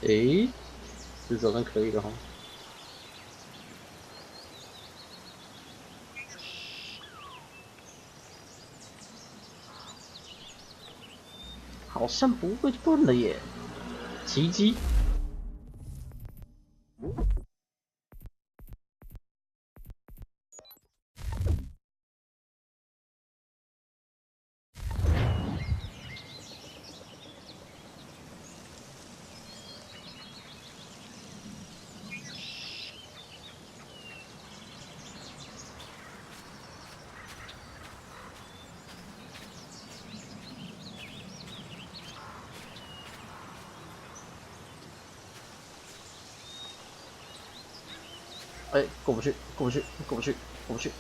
诶，这好像可以了哈。好像不会顿了耶，奇迹！哎，过不去，过不去，过不去，过不去，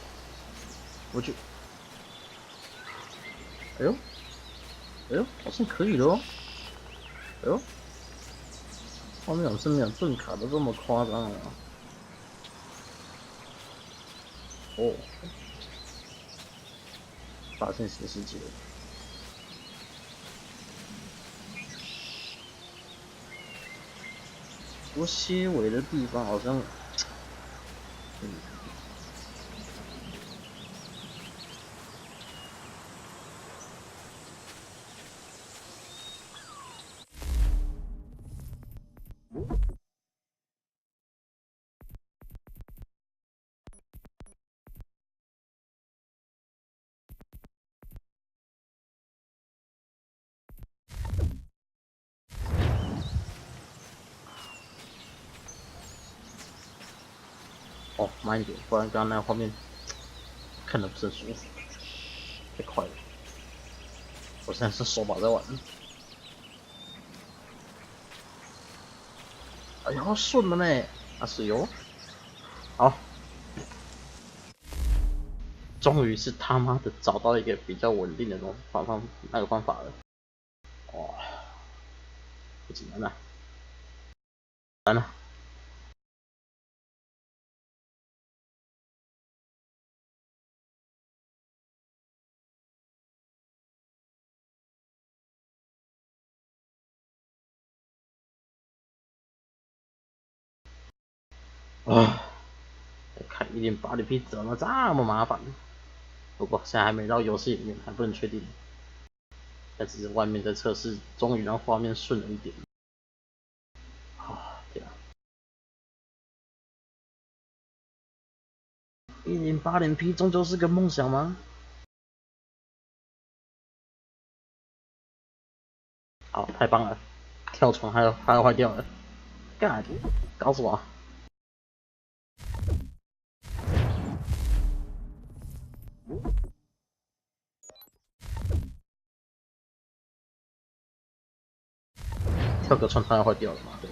过不去！哎呦，哎呦，好像可以了哦！哎呦，后面好像没有盾卡的这么夸张啊！哦，发现新世界，不过些微的地方好像，哦，慢一点，不然刚刚那个画面看的不是很舒服，太快了。我现在是手把在玩，哎呀，顺了呢，啊是哟，好，终于是他妈的找到一个比较稳定的方法了。哇，不简单啊，难了。啊，看1.8的P怎么这么麻烦？不过现在还没到游戏里面，还不能确定。但只是外面在测试，终于让画面顺了一点。啊，天啊！1.8P 终究是个梦想吗？好，太棒了！跳床还要坏掉了，干，搞什么？跳个船要坏掉了嘛？对。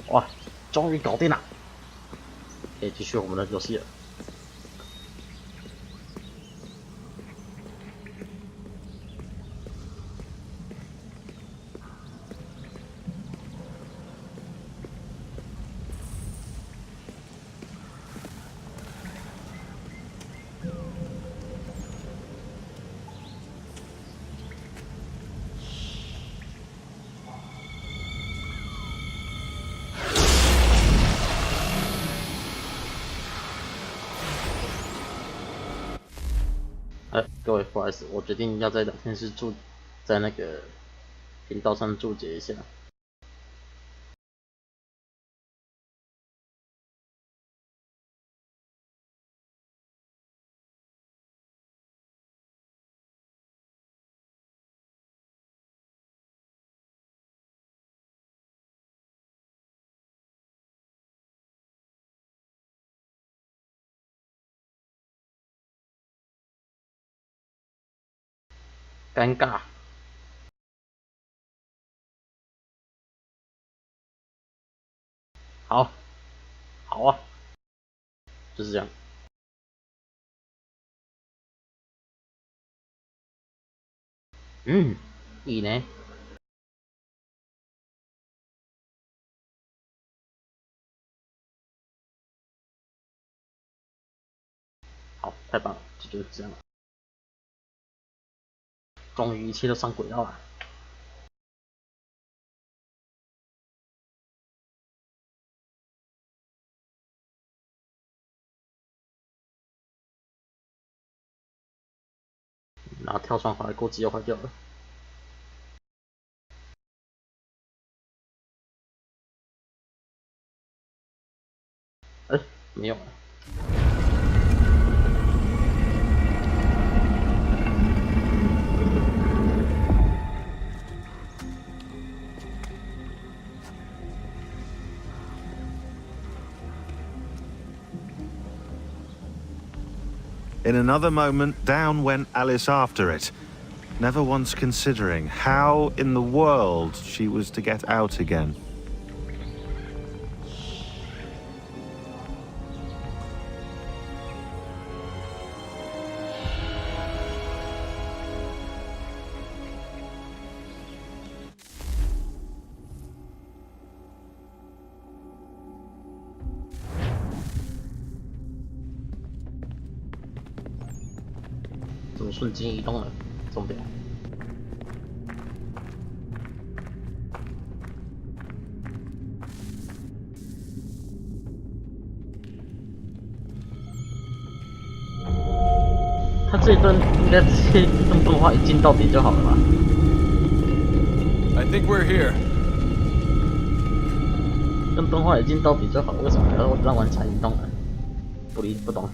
哇，终于搞定了，可以继续我们的游戏了。各位不好意思，我决定要在聊天室在那个频道上注解一下。尴尬。好，好啊，就是这样。いいね。好，太棒了，这就是这样了。终于一切都上轨道了。然后跳窗滑来过机又坏掉了。没有。In another moment, down went Alice after it, never once considering how in the world she was to get out again. 怎么瞬间移动了？中标。他这一段应该直接用动画一镜到底就好了吧 I think we're here. 用动画一镜到底就好了，为什么还要让玩家移动呢？不懂。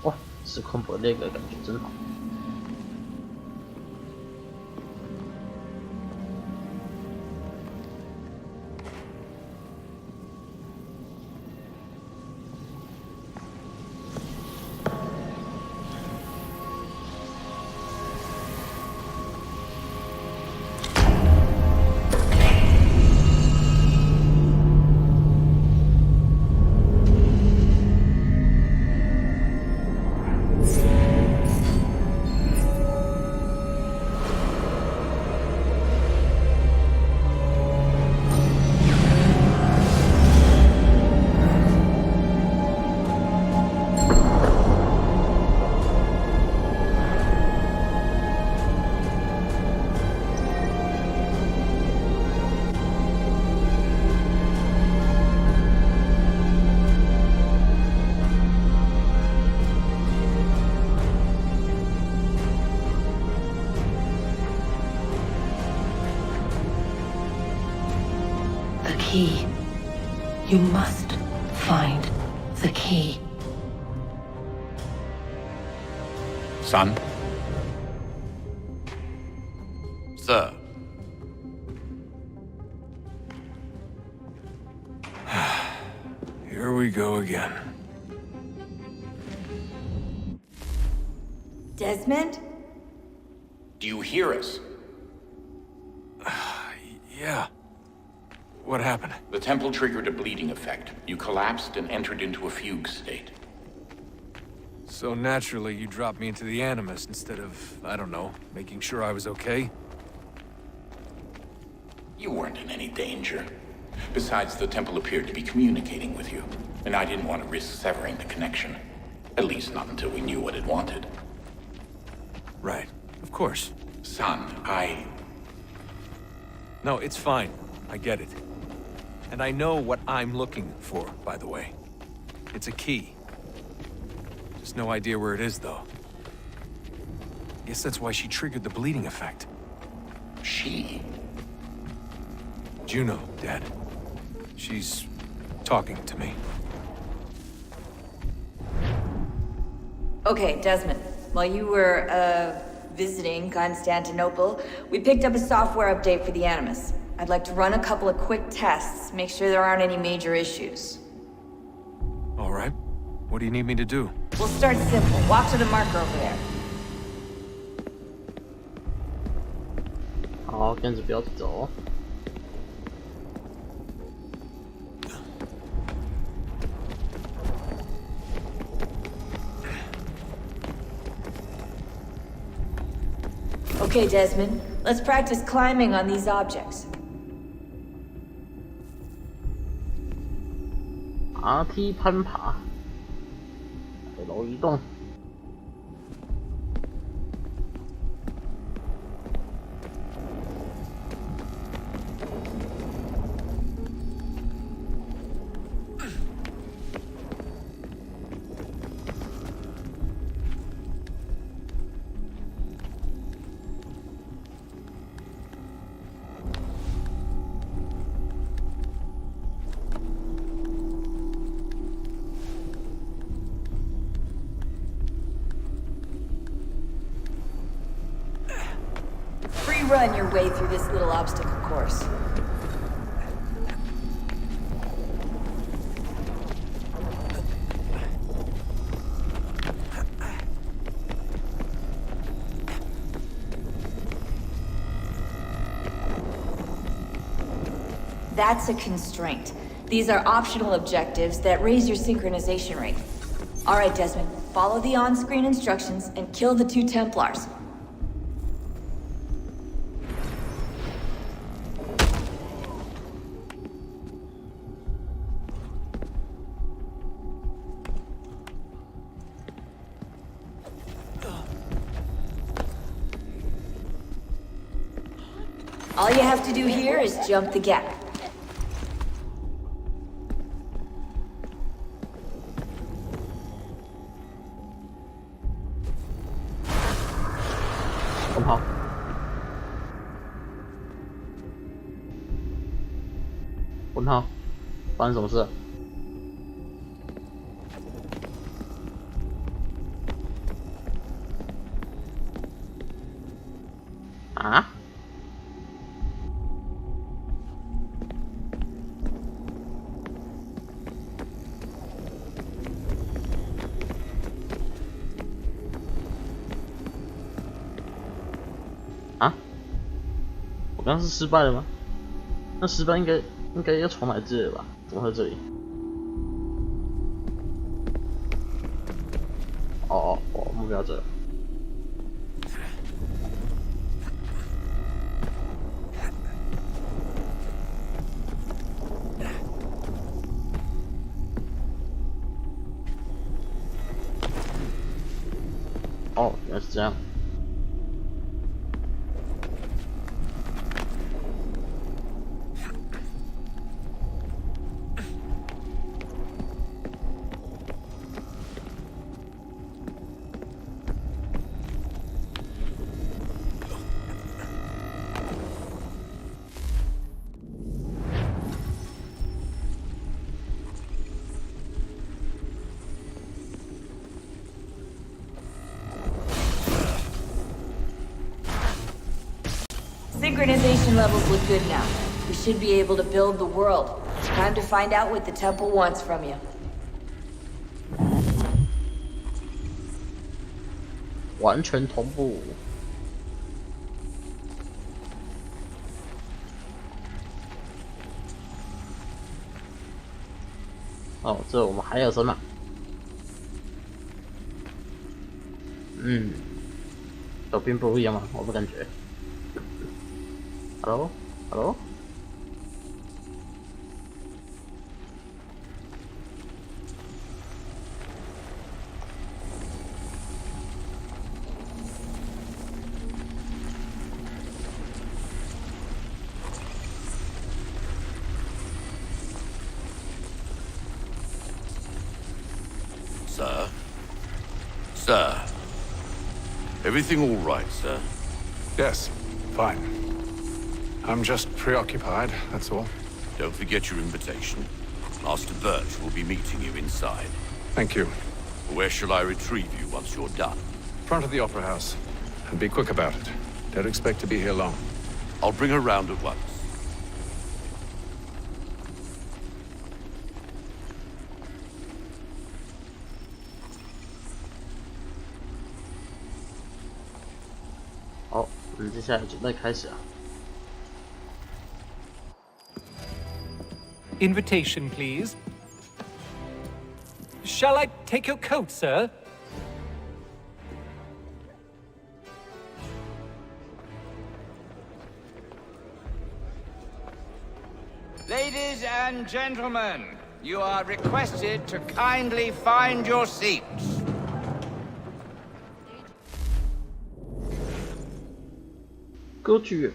哇，时空博那个感觉真好。key. You must find the key. Son? Sir. Here we go again. Desmond? Do you hear us? Yeah. What happened? The temple triggered a bleeding effect. You collapsed and entered into a fugue state. So naturally, you dropped me into the Animus instead of, I don't know, making sure I was okay? You weren't in any danger. Besides, the temple appeared to be communicating with you, and I didn't want to risk severing the connection. At least not until we knew what it wanted. Right. Of course. Son, No, it's fine. I get it. And I know what I'm looking for, by the way. It's a key. Just no idea where it is, though. Guess that's why she triggered the bleeding effect. She? Juno, Dad. She's talking to me. Okay, Desmond. While you were, visiting Constantinople, we picked up a software update for the Animus. I'd like to run a couple of quick tests, make sure there aren't any major issues. All right. What do you need me to do? We'll start simple. Walk to the marker over there. 好，跟着标题走。Okay, Desmond. Let's practice climbing on these objects. 爬梯攀爬，北楼移动。Free run your way through this little obstacle course. That's a constraint. These are optional objectives that raise your synchronization rate. All right, Desmond, follow the on-screen instructions and kill the 2 Templars. All you have to do here is jump the gap. Không học. Bốn号，发生什么事？啊？啊？我刚刚是失败了吗？那失败应该要重来之类的吧？怎么会这里？哦，目标这。哦，原来是这样。Synchronization levels look good now. We should be able to build the world. Time to find out what the temple wants from you. 完全同步。哦，这我们还有什么？有并不一样吗？我不感觉。Hello？ All Sir. Everything all right, sir? Yes, fine. I'm just preoccupied, that's all. Don't forget your invitation. Master Birch will be meeting you inside. Thank you. Where shall I retrieve you once you're done? Front of the Opera House. And be quick about it. Don't expect to be here long. I'll bring her round at once.好，我们接下来准备开始啊。 Invitation, please. Shall I take your coat, sir? Ladies and gentlemen, you are requested to kindly find your seats. 歌剧。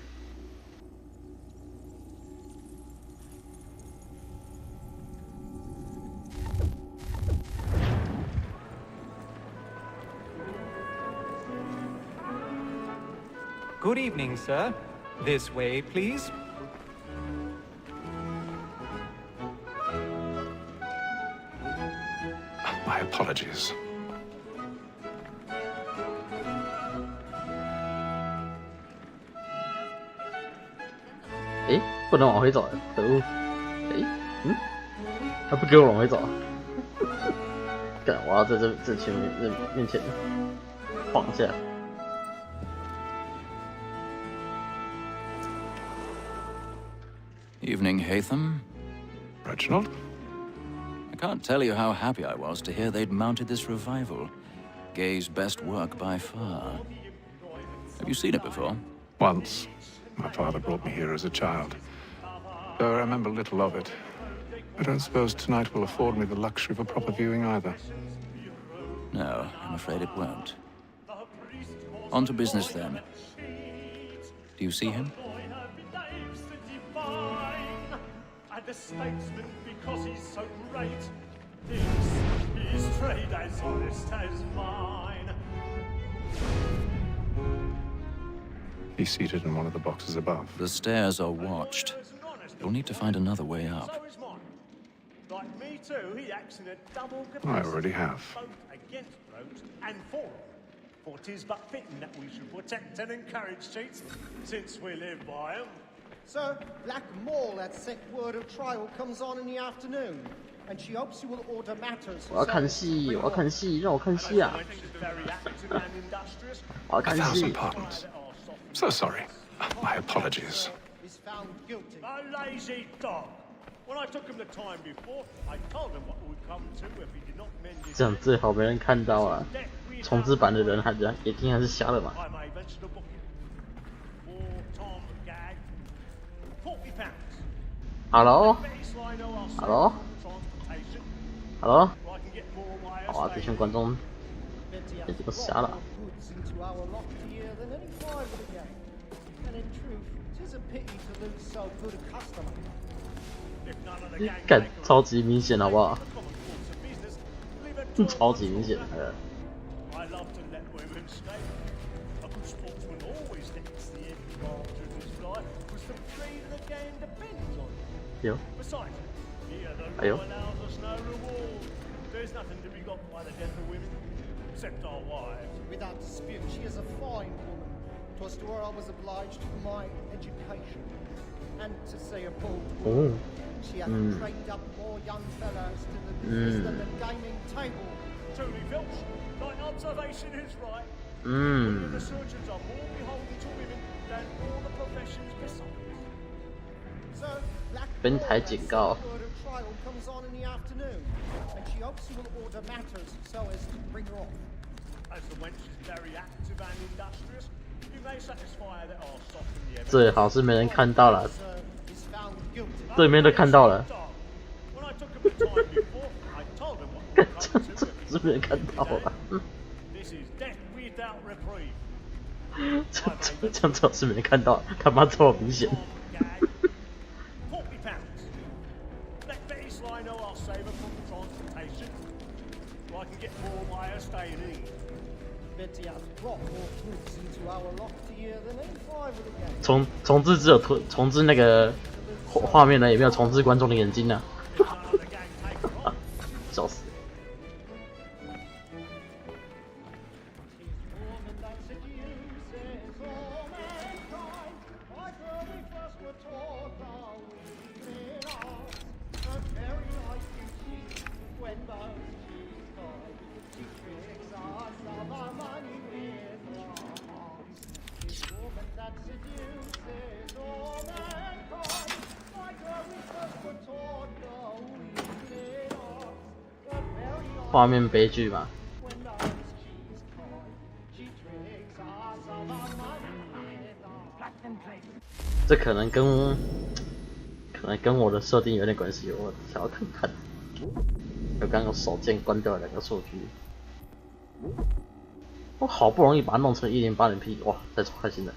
Good evening, sir. This way, please. My apologies. 诶，不能往回走，可恶！诶，他不给我往回走啊！干，我要在这前面前晃一下。 Evening, Hatham. Reginald? I can't tell you how happy I was to hear they'd mounted this revival. Gay's best work by far. Have you seen it before? Once. My father brought me here as a child. Though I remember little of it. I don't suppose tonight will afford me the luxury of a proper viewing either. No, I'm afraid it won't. On to business then. Do you see him? The statesman, because he's so great, his trade as honest as mine. He's seated in one of the boxes above. The stairs are watched. You'll need to find another way up. So is mine. Like me too, he acts in a double I capacity. already have. Both against rogues and for them. For 'tis but fitting that we should protect and encourage cheats, since we live by 'em. Sir, Black Mall had sent word of trial comes on in the afternoon, and she hopes you will order matters. 我要看戏，我要看戏，让我看戏啊！我要看 A 戏 thousand。pardons. So sorry. My apologies. Is found guilty. A lazy dog. When I took him the time before, I told him what would come to if he did not mend his 这样最好没人看到啊！重置版的人还也听还是瞎了嘛？ I may venture to book him for Tom Gag. £40. Hello， Hello. Hello? 好了，好啊，这群观众也这个瞎了。 Goods into our lot here than any private again. And in truth, 'tis a pity to lose so good a customer. 干，超级明显，好不好？超级明显， I love to let women stay. A good sportsman always thinks the end after his life was the trade of the game depends on it. 有， Besides, here the Ayo. law allows us no reward. There's nothing to be got by the death of women, except our wives. Without dispute, she is a fine woman. 'Twas to her I was obliged for my education. And to say a bold word, she hath trained up more young fellows to the business than the gaming table. Truly, Filch, thy observation is right. Mm. The surgeons are more beholden to women than all the professions besides. Sir, Black 本台警告。 word of trial comes on in the afternoon, and she hopes you will order matters so as to bring her off. As the wench is very active and industrious, you may satisfy that I'll soften the evidence. 最好是没人看到了， Sir is found guilty. 对面都看到了， When I took him the time before, I told him what would come to if he 是没人看到了。 This is death without reprieve. 这样最好是没人看到，他妈这么明显。 £40. Let Betty Sly know I'll save her from transportation. so I can get more by her staying in. Bet he has brought more troops into our locked year than any five of the game. 重置只有重置那个画面呢，也没有重置观众的眼睛呢、啊。笑死！画面悲剧嘛。这可能跟我的设定有点关系，我想要看看。我刚刚手键关掉了2个数据，我好不容易把它弄成1080p， 哇，太开心了。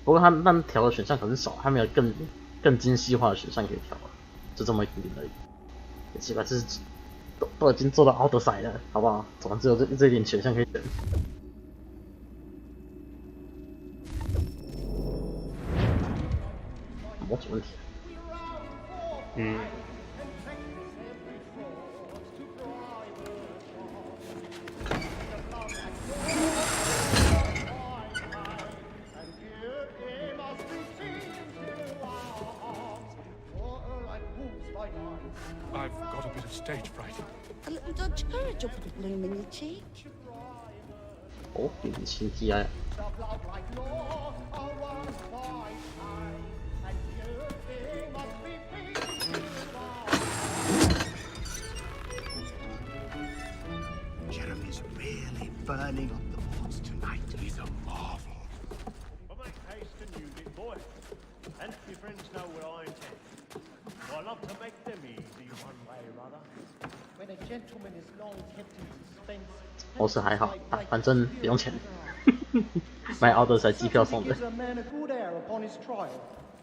不过它那调的选项可是少，它没有更精细化的选项可以调，就这么一点点而已。很奇怪，这是都已经做到奥德赛了，好不好？怎么只有这一点选项可以选？模组问题。I've got a bit of stage fright. A little Dodge courage will put a bloom in your cheek. 哦，变成新 TI。Jeremy's really burning up the boards tonight. He's a marvel. Well, make haste and use it, boy. And if your friends know where I intend. I love to make them easy one way or other. When a gentleman is long kept in suspense. 我是还好啊，反正不用钱，买奥德赛机票送的。Gives a man a good air upon his trial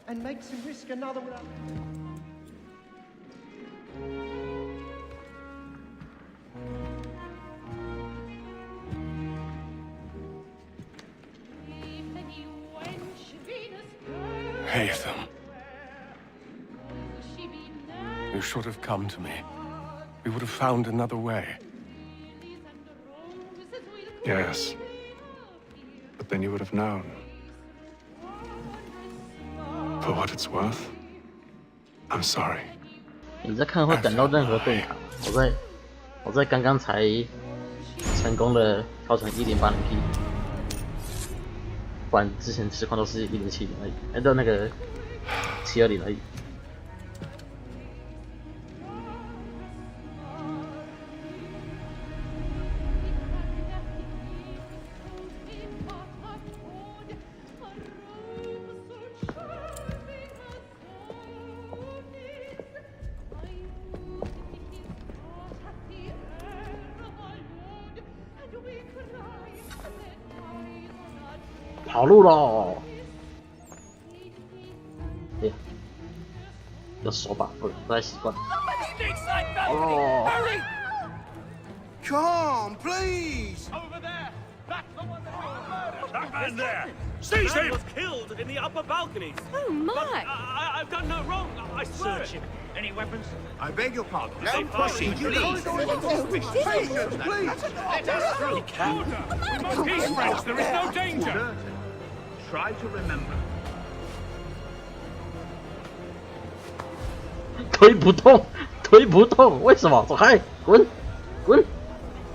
and makes him risk another without. Haytham. You should have come to me. We would have found another way. Yes. But then you would have known. For what it's worth, I'm sorry. 你在看会感到任何顿卡？我在刚刚才成功的调成1080p，不然之前实况都是1070而已，那个720而已。跑路喽！哎，有手把不太习惯。哦。Come, please! Over there! That's the one that we murdered! That man there! Seize him! was killed in the upper balconies. Oh, my! I've done no wrong. I swear. Search him. Any weapons? I beg your pardon. No pushing, please. Please. Let us through. Peace, friends. There is no danger. Try to remember. 推不动，推不动，为什么？走开，滚，滚，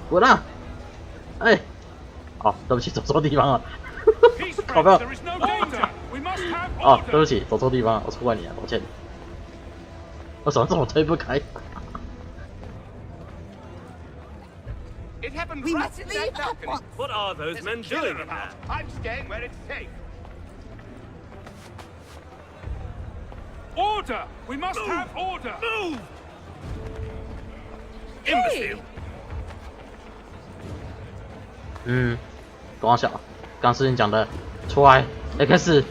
滚啊！哎，哦，对不起，走错地方了。靠不要！哦，对不起，走错地方了，我错怪你了，抱歉。为什么这么推不开？ It happened We right must in leave that at balcony. once. What are those men doing in there? I'm staying where it's safe. Order! We must have order! Move! Imbecile! 光小，刚事情讲的，出来 X。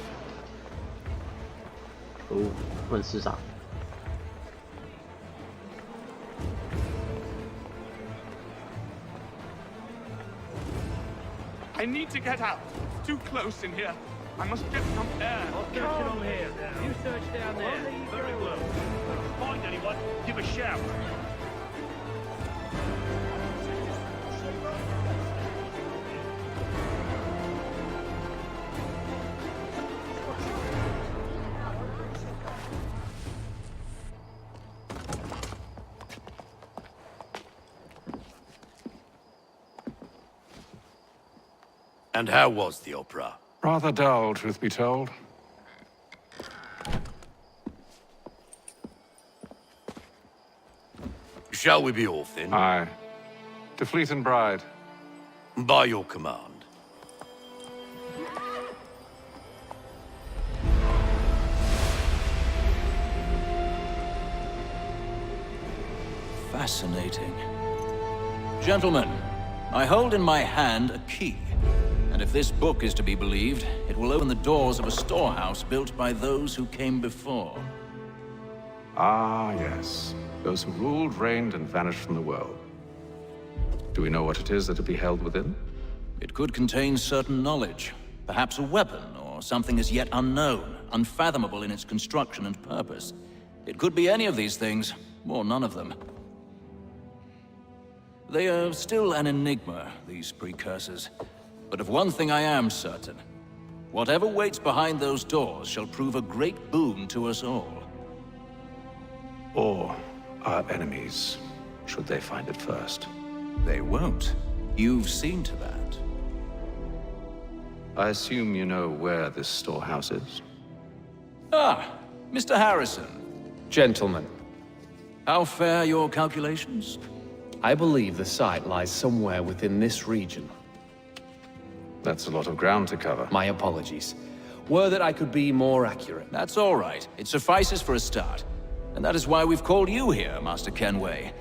哦，问世上。I need to get out. It's too close in here. I must get some air. I'll search along here. You search down there. Very well. If you find anyone, give a shout. And how was the opera? Rather dull, truth be told. Shall we be off then? Aye. To Fleet and Bride. By your command. Fascinating. Gentlemen, I hold in my hand a key. And if this book is to be believed, it will open the doors of a storehouse built by those who came before. Ah, yes. Those who ruled, reigned, and vanished from the world. Do we know what it is that will be held within? It could contain certain knowledge. Perhaps a weapon, or something as yet unknown, unfathomable in its construction and purpose. It could be any of these things, or none of them. They are still an enigma, these precursors. But of one thing I am certain. Whatever waits behind those doors shall prove a great boon to us all. Or our enemies, should they find it first. They won't. You've seen to that. I assume you know where this storehouse is? Ah, Mr. Harrison. Gentlemen, How fare your calculations? I believe the site lies somewhere within this region. That's a lot of ground to cover. My apologies. Were that I could be more accurate. That's all right. It suffices for a start. And that is why we've called you here, Master Kenway.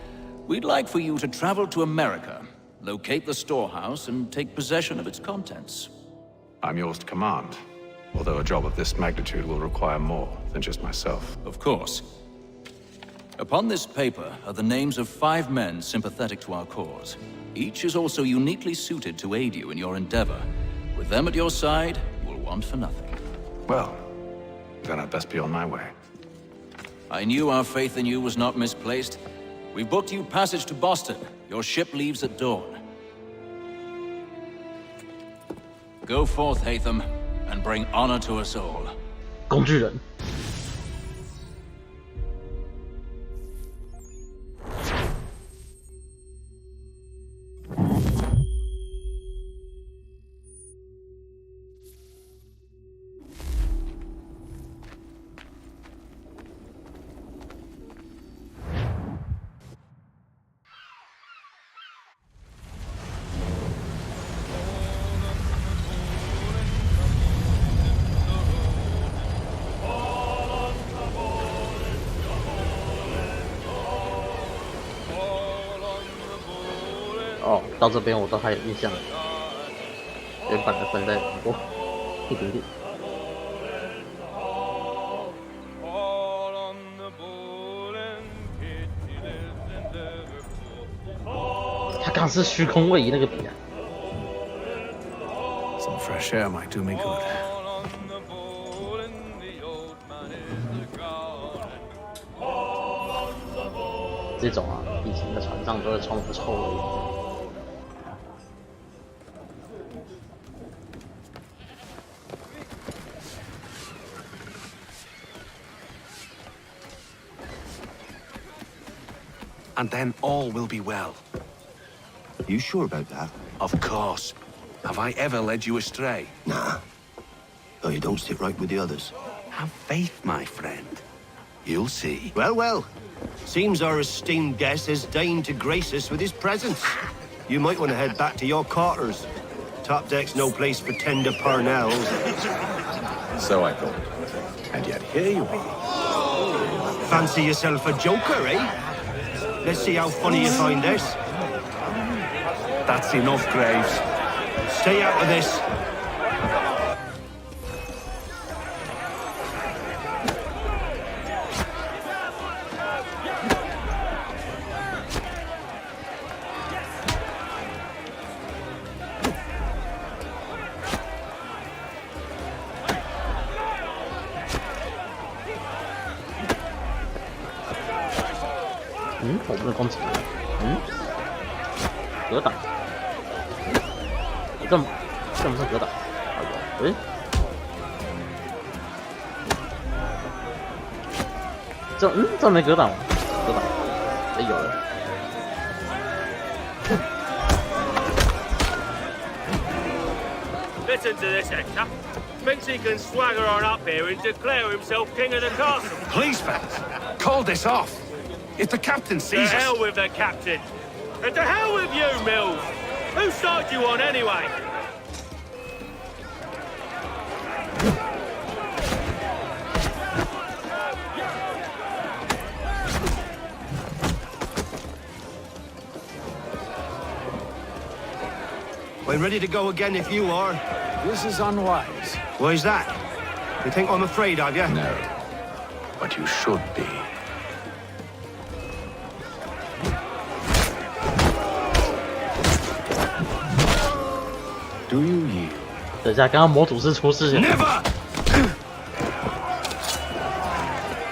We'd like for you to travel to America, locate the storehouse, and take possession of its contents. I'm yours to command, although a job of this magnitude will require more than just myself. Of course. Upon this paper are the names of 5 men sympathetic to our cause. Each is also uniquely suited to aid you in your endeavor. With them at your side, you'll want for nothing. Well, then I'd best be on my way. I knew our faith in you was not misplaced. We've booked you passage to Boston. Your ship leaves at dawn. Go forth, Hatham, and bring honor to us all. 工具人。哦，到这边我都还有印象，原版的分类不过一点点。他刚是虚空位移那个笔啊。Some fresh air might do me good. 这种啊，以前的船上都会冲不臭味。 And then all will be well. You sure about that? Of course. Have I ever led you astray? Nah. Oh, you don't sit right with the others. Have faith, my friend. You'll see. Well, well. Seems our esteemed guest has deigned to grace us with his presence. You might want to head back to your quarters. Top deck's no place for tender parnells. So I thought. And yet here you are. Fancy yourself a joker, eh? Let's see how funny you find this. That's enough, Graves. Stay out of this. 我们的攻击，格挡，这不是格挡，这没格挡吗？格挡，有了。Listen to this, Hector. Thinks he can swagger on up here and declare himself king of the castle. Please, fellas, call this off. If the captain To sees hell us... with the captain. And to hell with you, Mills. Whose side you on, anyway? We're ready to go again if you are. This is unwise. Why's that? You think I'm afraid of you? No. But you should be. Do you yield? 等一下，刚刚模组是出事情。Never!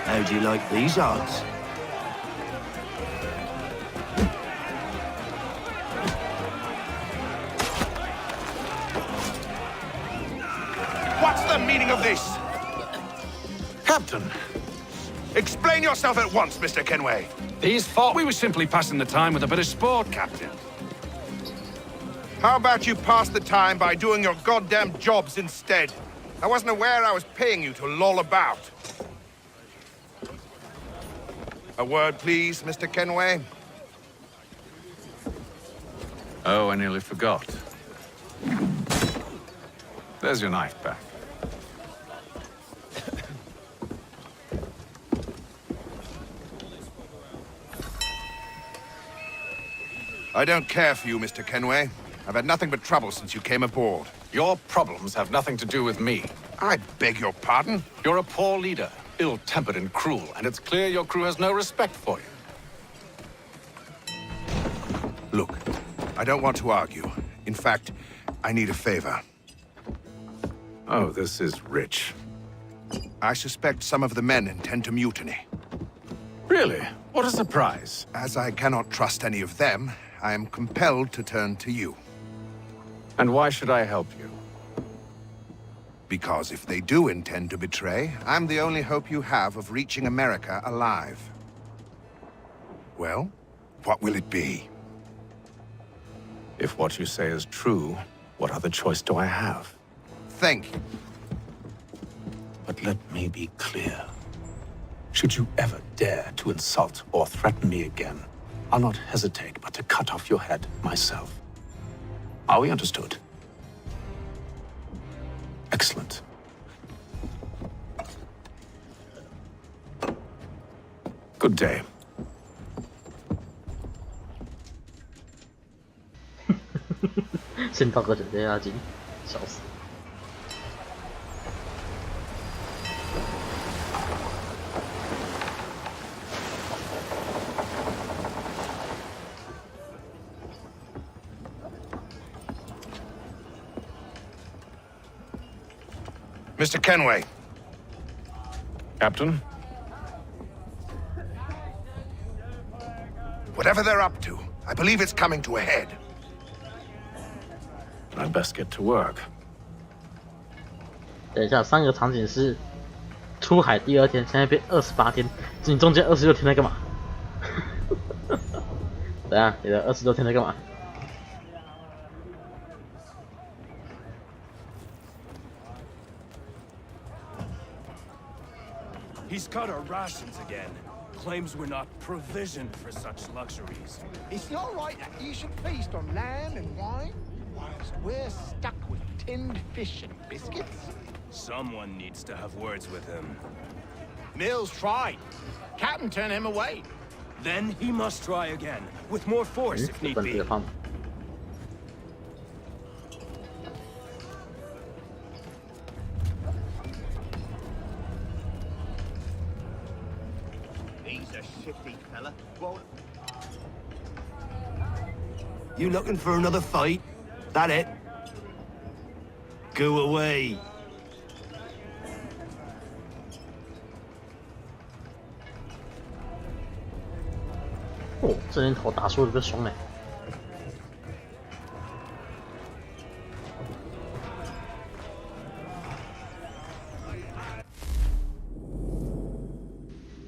How do you like these odds? What's the meaning of this? Captain, explain yourself at once, Mr. Kenway. These thought we were simply passing the time with a bit of sport, Captain. How about you pass the time by doing your goddamn jobs instead? I wasn't aware I was paying you to loll about. A word, please, Mr. Kenway. Oh, I nearly forgot. There's your knife back. I don't care for you, Mr. Kenway. I've had nothing but trouble since you came aboard. Your problems have nothing to do with me. I beg your pardon? You're a poor leader, ill-tempered and cruel, and it's clear your crew has no respect for you. Look, I don't want to argue. In fact, I need a favor. Oh, this is rich. I suspect some of the men intend to mutiny. Really? What a surprise. As I cannot trust any of them, I am compelled to turn to you. And why should I help you? Because if they do intend to betray, I'm the only hope you have of reaching America alive. Well, what will it be? If what you say is true, what other choice do I have? Thank you. But let me be clear. Should you ever dare to insult or threaten me again, I'll not hesitate but to cut off your head myself. Are we understood? Excellent. Good day. 先倒个酒店押金，笑死。Mr. Kenway. Captain? Whatever they're up to, I believe it's coming to a head. I'd best get to work. 等一下，上个场景是出海第2天，现在变28天，你中间26天在干嘛？等一下，你的26天在干嘛？ He's cut our rations again. Claims we're not provisioned for such luxuries. It's not right that you should feast on lamb and wine, whilst we're stuck with tinned fish and biscuits. Someone needs to have words with him. Mills tried. Captain turned him away. Then he must try again, with more force if need be. He's a shifty fella. Well, You looking for another fight? That it? Go away. 哦，这年头打输的比较凶哎。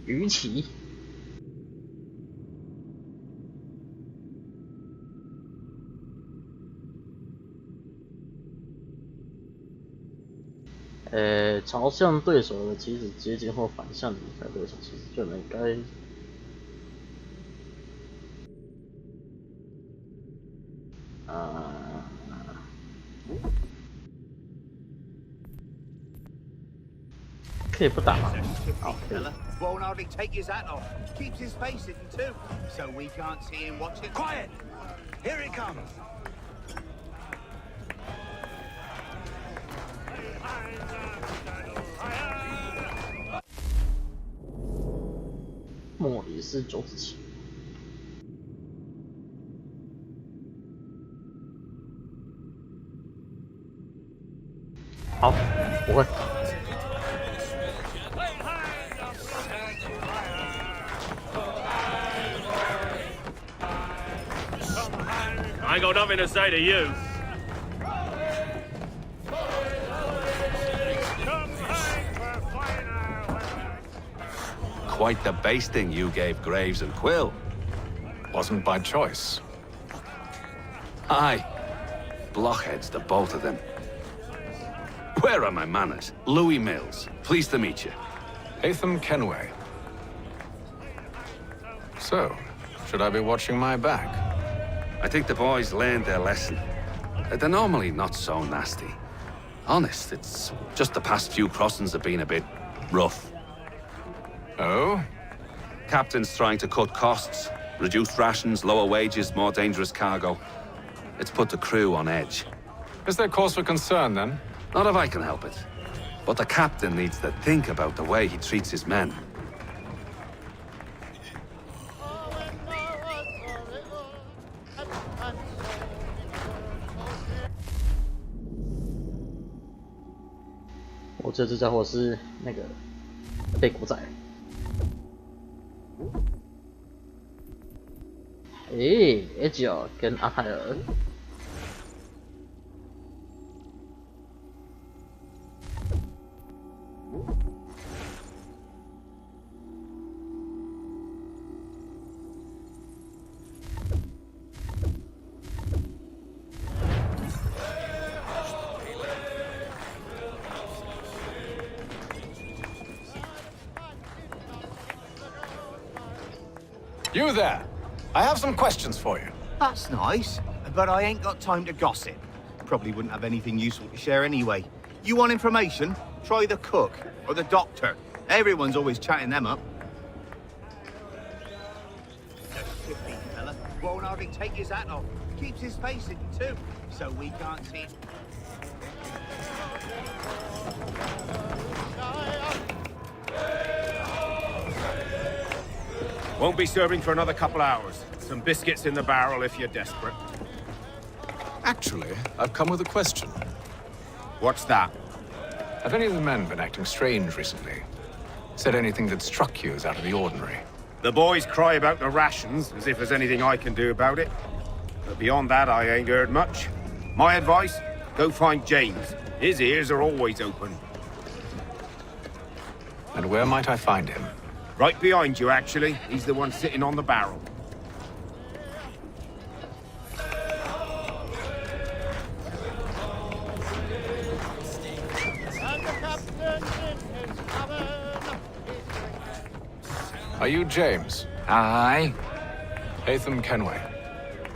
鱼鳍。朝向对手的棋子接近或反向离开对手，其实就能该。可以不打吗？好，可以。 Won't hardly take his hat off. Keeps his face hidden too, so we can't see him watching. Quiet! Here he comes. 莫里斯九子棋。好，不会。 I ain't got nothing to say to you. Quite the basting you gave Graves and Quill. Wasn't by choice. Aye. Blockheads, the both of them. Where are my manners? Louis Mills. Pleased to meet you. Hatham Kenway. So, should I be watching my back? I think the boys learned their lesson. They're normally not so nasty. Honest, it's just the past few crossings have been a bit rough. Oh? Captain's trying to cut costs. Reduced rations, lower wages, more dangerous cargo. It's put the crew on edge. Is there cause for concern, then? Not if I can help it. But the captain needs to think about the way he treats his men.我觉得这家伙是那个背骨仔。Edge 跟阿泰尔。You there! I have some questions for you. That's nice, but I ain't got time to gossip. Probably wouldn't have anything useful to share anyway. You want information? Try the cook or the doctor. Everyone's always chatting them up. Shifty fella. Won't hardly take his hat off. Keeps his face hidden too, so we can't see. Won't be serving for another couple hours. Some biscuits in the barrel if you're desperate. Actually, I've come with a question. What's that? Have any of the men been acting strange recently? Said anything that struck you as out of the ordinary? The boys cry about the rations, as if there's anything I can do about it. But beyond that, I ain't heard much. My advice, go find James. His ears are always open. And where might I find him? Right behind you, actually. He's the one sitting on the barrel. Are you James? Aye. Hatham Kenway.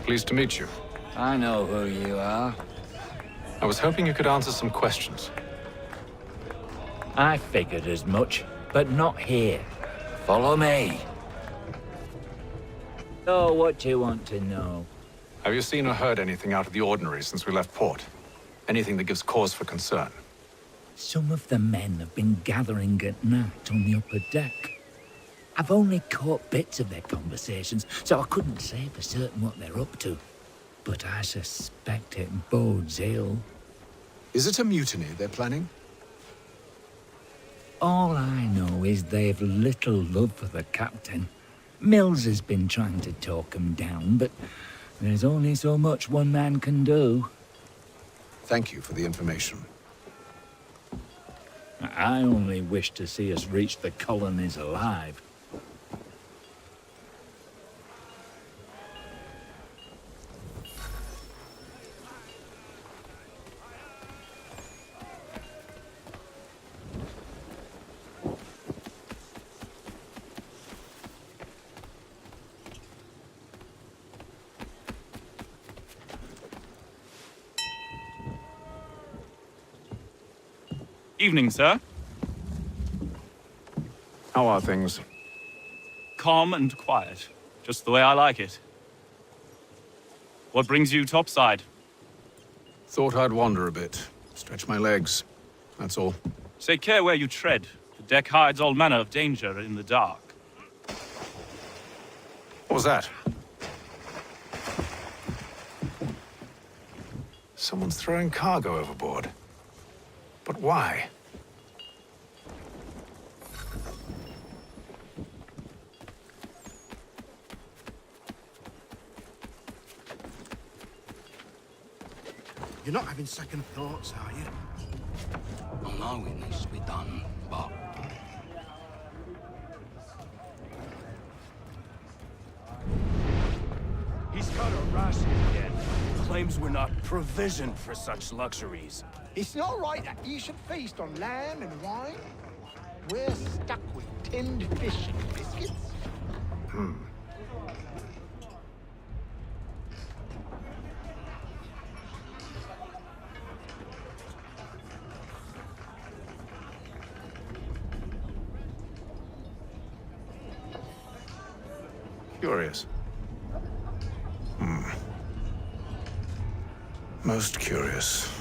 Pleased to meet you. I know who you are. I was hoping you could answer some questions. I figured as much, but not here. Follow me. So, what do you want to know? Have you seen or heard anything out of the ordinary since we left port? Anything that gives cause for concern? Some of the men have been gathering at night on the upper deck. I've only caught bits of their conversations, so I couldn't say for certain what they're up to. But I suspect it bodes ill. Is it a mutiny they're planning? All I know is they've little love for the captain. Mills has been trying to talk him down, but there's only so much one man can do. Thank you for the information. I only wish to see us reach the colonies alive. Evening, sir. How are things? Calm and quiet. Just the way I like it. What brings you topside? Thought I'd wander a bit. Stretch my legs. That's all. Take care where you tread. The deck hides all manner of danger in the dark. What was that? Someone's throwing cargo overboard. But why? You're not having second thoughts, are you? I know it needs to be done, but... He's got a ration again. Claims we're not provisioned for such luxuries. It's not right that you should feast on lamb and wine. We're stuck with tinned fish and biscuits. Curious. Most curious.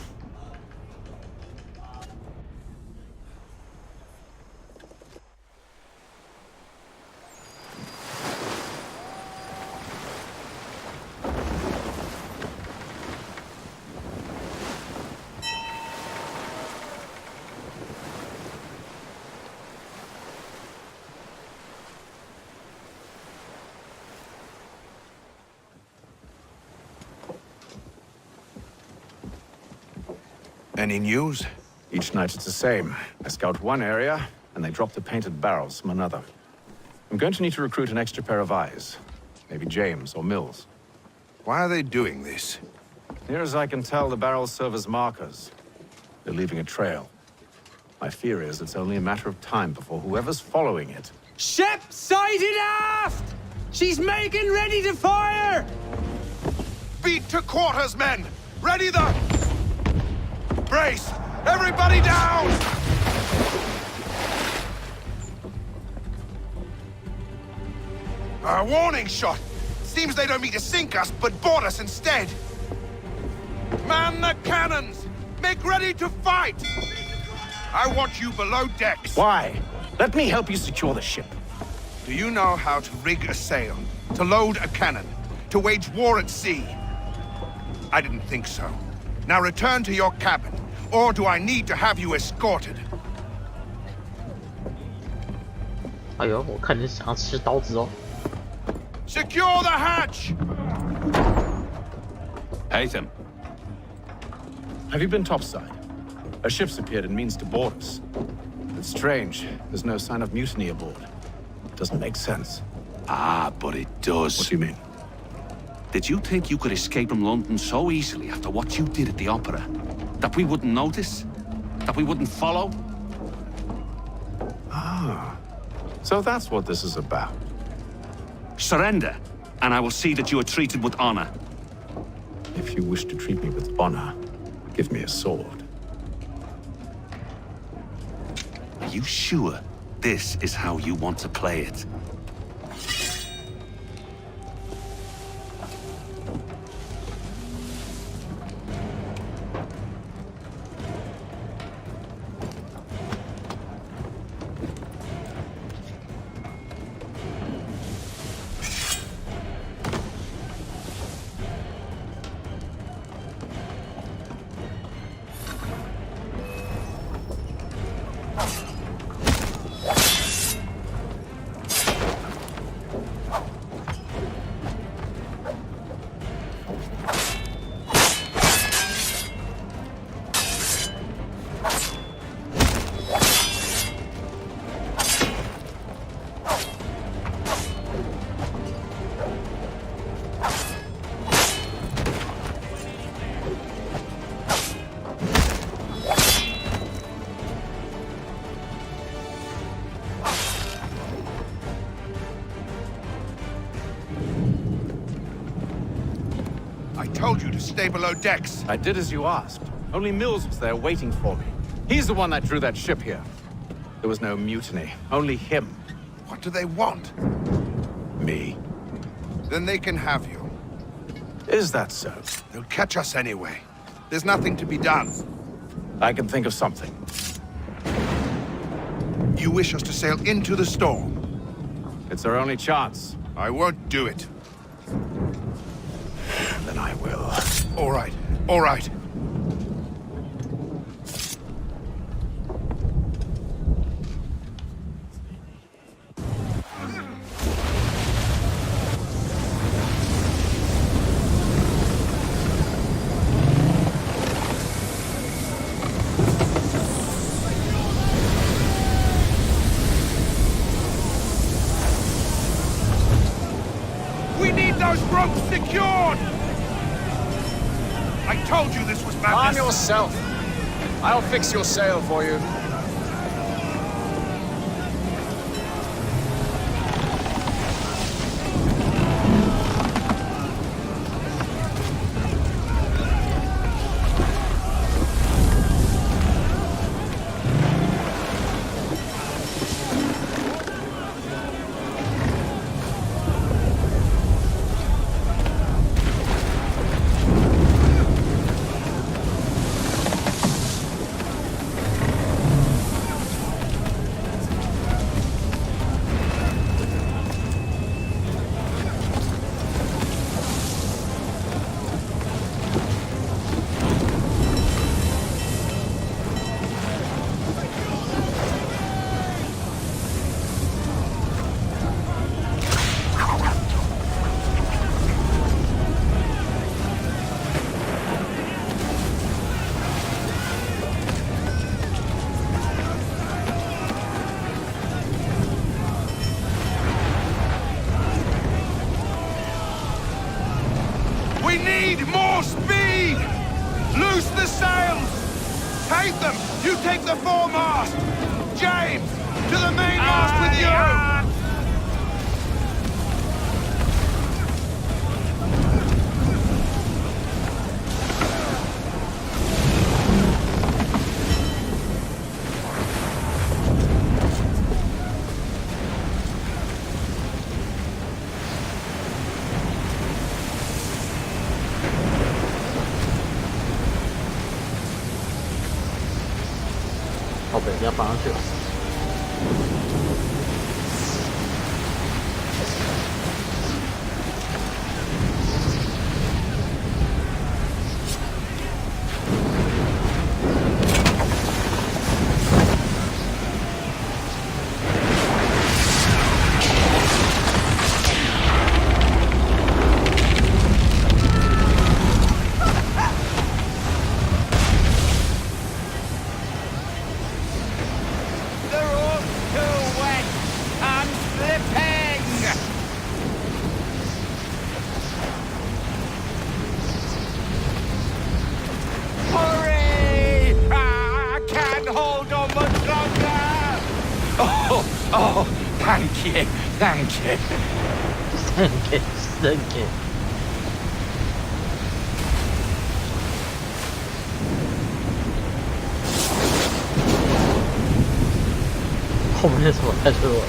Any news? Each night it's the same. I scout one area, and they drop the painted barrels from another. I'm going to need to recruit an extra pair of eyes. Maybe James or Mills. Why are they doing this? Near as I can tell, the barrels serve as markers. They're leaving a trail. My fear is it's only a matter of time before whoever's following it... Ship sighted aft! She's making ready to fire! Beat to quarters, men! Ready the... Brace! Everybody down! A warning shot! Seems they don't mean to sink us, but board us instead! Man the cannons! Make ready to fight! I want you below decks. Why? Let me help you secure the ship. Do you know how to rig a sail? To load a cannon? To wage war at sea? I didn't think so. Now return to your cabin, or do I need to have you escorted? 哎呦，我看你想要吃刀子哦。 Secure the hatch! Haytham. Have you been topside? A ship's appeared and means to board us. It's strange. There's no sign of mutiny aboard. Doesn't make sense. Ah, but it does. What do you mean? Did you think you could escape from London so easily after what you did at the opera? That we wouldn't notice? That we wouldn't follow? Ah. So that's what this is about. Surrender, and I will see that you are treated with honor. If you wish to treat me with honor, give me a sword. Are you sure this is how you want to play it? told you to stay below decks. I did as you asked. Only Mills was there waiting for me. He's the one that drew that ship here. There was no mutiny, only him. What do they want? Me. Then they can have you. Is that so? They'll catch us anyway. There's nothing to be done. I can think of something. You wish us to sail into the storm? It's our only chance. I won't do it. Then I will. All right, all right. We need those ropes secured! I told you this was madness. Arm yourself. I'll fix your sail for you. We need more speed! Loose the sails! Take them! You take the foremast! James, to the mainmast with you!靠北，要放上去了。Oh, thank you, thank you. Thank you, thank you. 后面什么太脆弱了。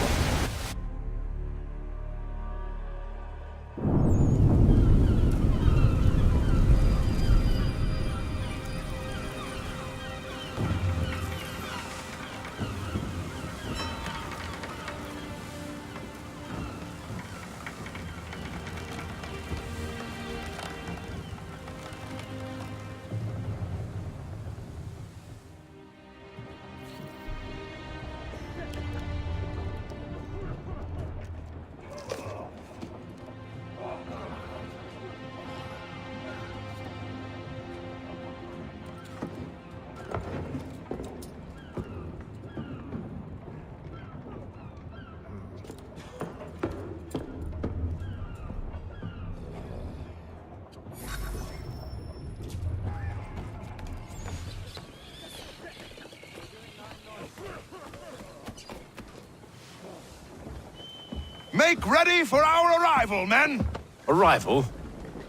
Make ready for our arrival, men! Arrival?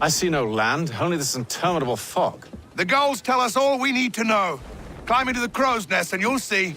I see no land, only this interminable fog. The goals tell us all we need to know. Climb into the crow's nest and you'll see.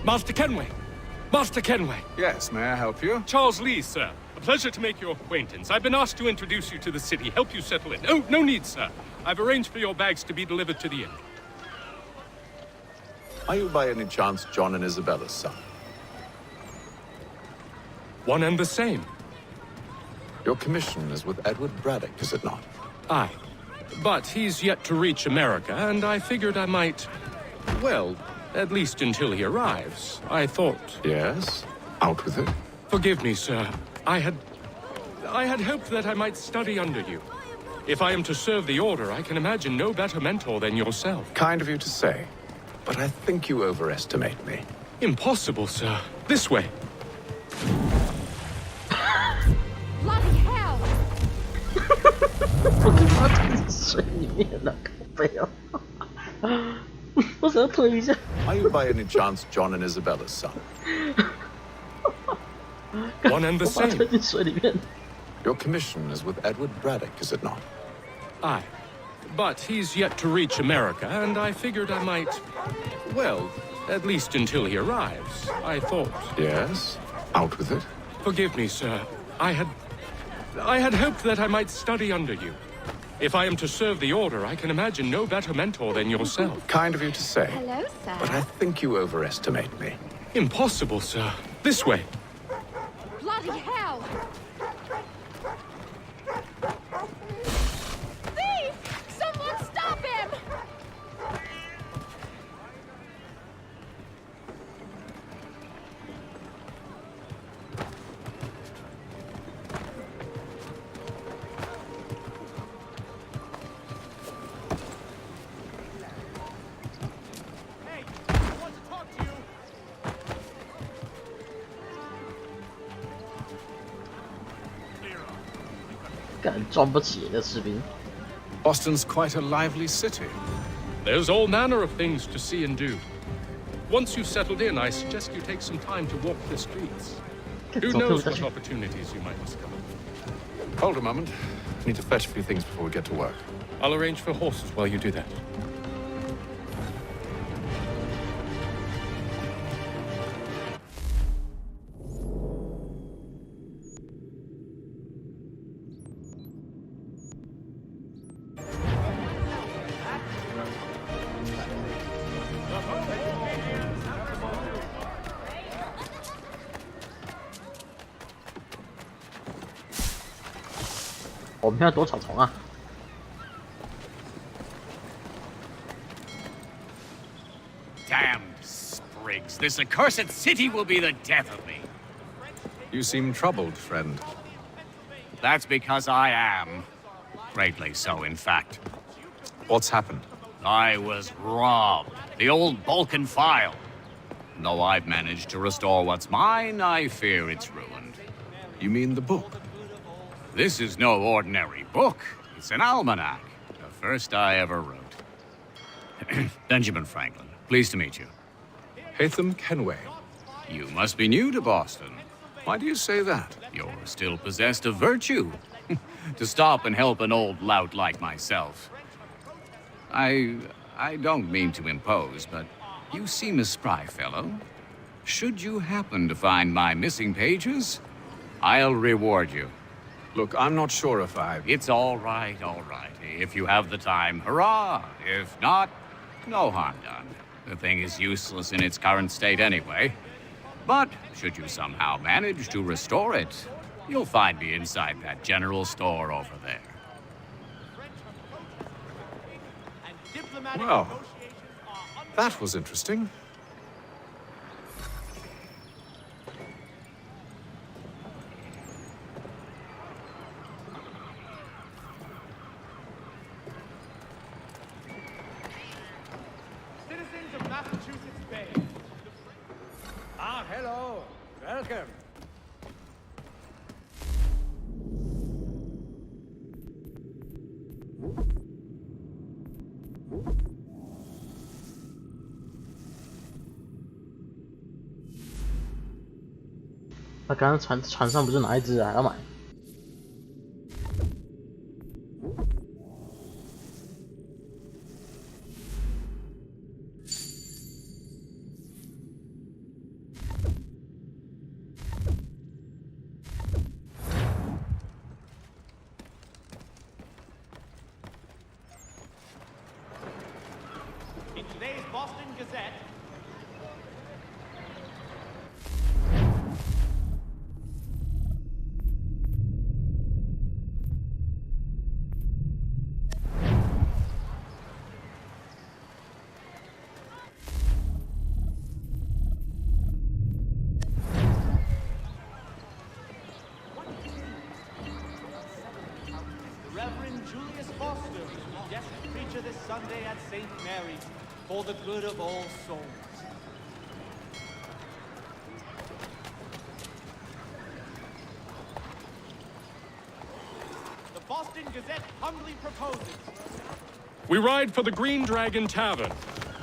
Master Kenway! Master Kenway! Yes, may I help you? Charles Lee, sir. A pleasure to make your acquaintance. I've been asked to introduce you to the city, help you settle in. Oh, no need, sir. I've arranged for your bags to be delivered to the inn. Are you by any chance John and Isabella's son? One and the same. Your commission is with Edward Braddock, is it not? Aye. But he's yet to reach America, and I figured I might... well, at least until he arrives. I thought... Yes? Out with it. Forgive me, sir. I had hoped that I might study under you. If I am to serve the Order, I can imagine no better mentor than yourself. Kind of you to say, but I think you overestimate me. Impossible, sir. This way. Bloody hell! 我他妈在水里面了，靠背啊！我想要推一下。Are you by any chance John and Isabella's son? One and the same. 我把它推进水里面。Your commission is with Edward Braddock, is it not? Aye. But he's yet to reach America, and I figured I might... well, at least until he arrives. I thought... Yes? Out with it. Forgive me, sir. I had hoped that I might study under you. If I am to serve the Order, I can imagine no better mentor than yourself. Kind of you to say. Hello, sir. But I think you overestimate me. Impossible, sir. This way. Bloody hell! Thief! Someone stop him! Boston's quite a lively city. There's all manner of things to see and do. Once you've settled in, I suggest you take some time to walk the streets. Who knows what opportunities you might discover? Hold a moment. I need to fetch a few things before we get to work. I'll arrange for horses while you do that. Damned sprigs. This accursed city will be the death of me. You seem troubled, friend. That's because I am. Greatly so, in fact. What's happened? I was robbed. The old Balkan file. Though I've managed to restore what's mine, I fear it's ruined. You mean the book? This is no ordinary book. It's an almanac. The first I ever wrote. Benjamin Franklin, pleased to meet you. Hatham Kenway. You must be new to Boston. Why do you say that? You're still possessed of virtue. To stop and help an old lout like myself. I don't mean to impose, but you seem a spry fellow. Should you happen to find my missing pages, I'll reward you. Look, I'm not sure if It's all right, all right. If you have the time, hurrah! If not, no harm done. The thing is useless in its current state anyway. But should you somehow manage to restore it, you'll find me inside that general store over there. Well, that was interesting. Citizens of Massachusetts Bay. Ah, hello. Welcome.他刚刚船上不是哪一只啊？要买。In today's Boston Gazette, the Reverend Julius Foster, guest preacher this Sunday at St. Mary's, for the good of all souls. The Boston Gazette humbly proposes. We ride for the Green Dragon Tavern.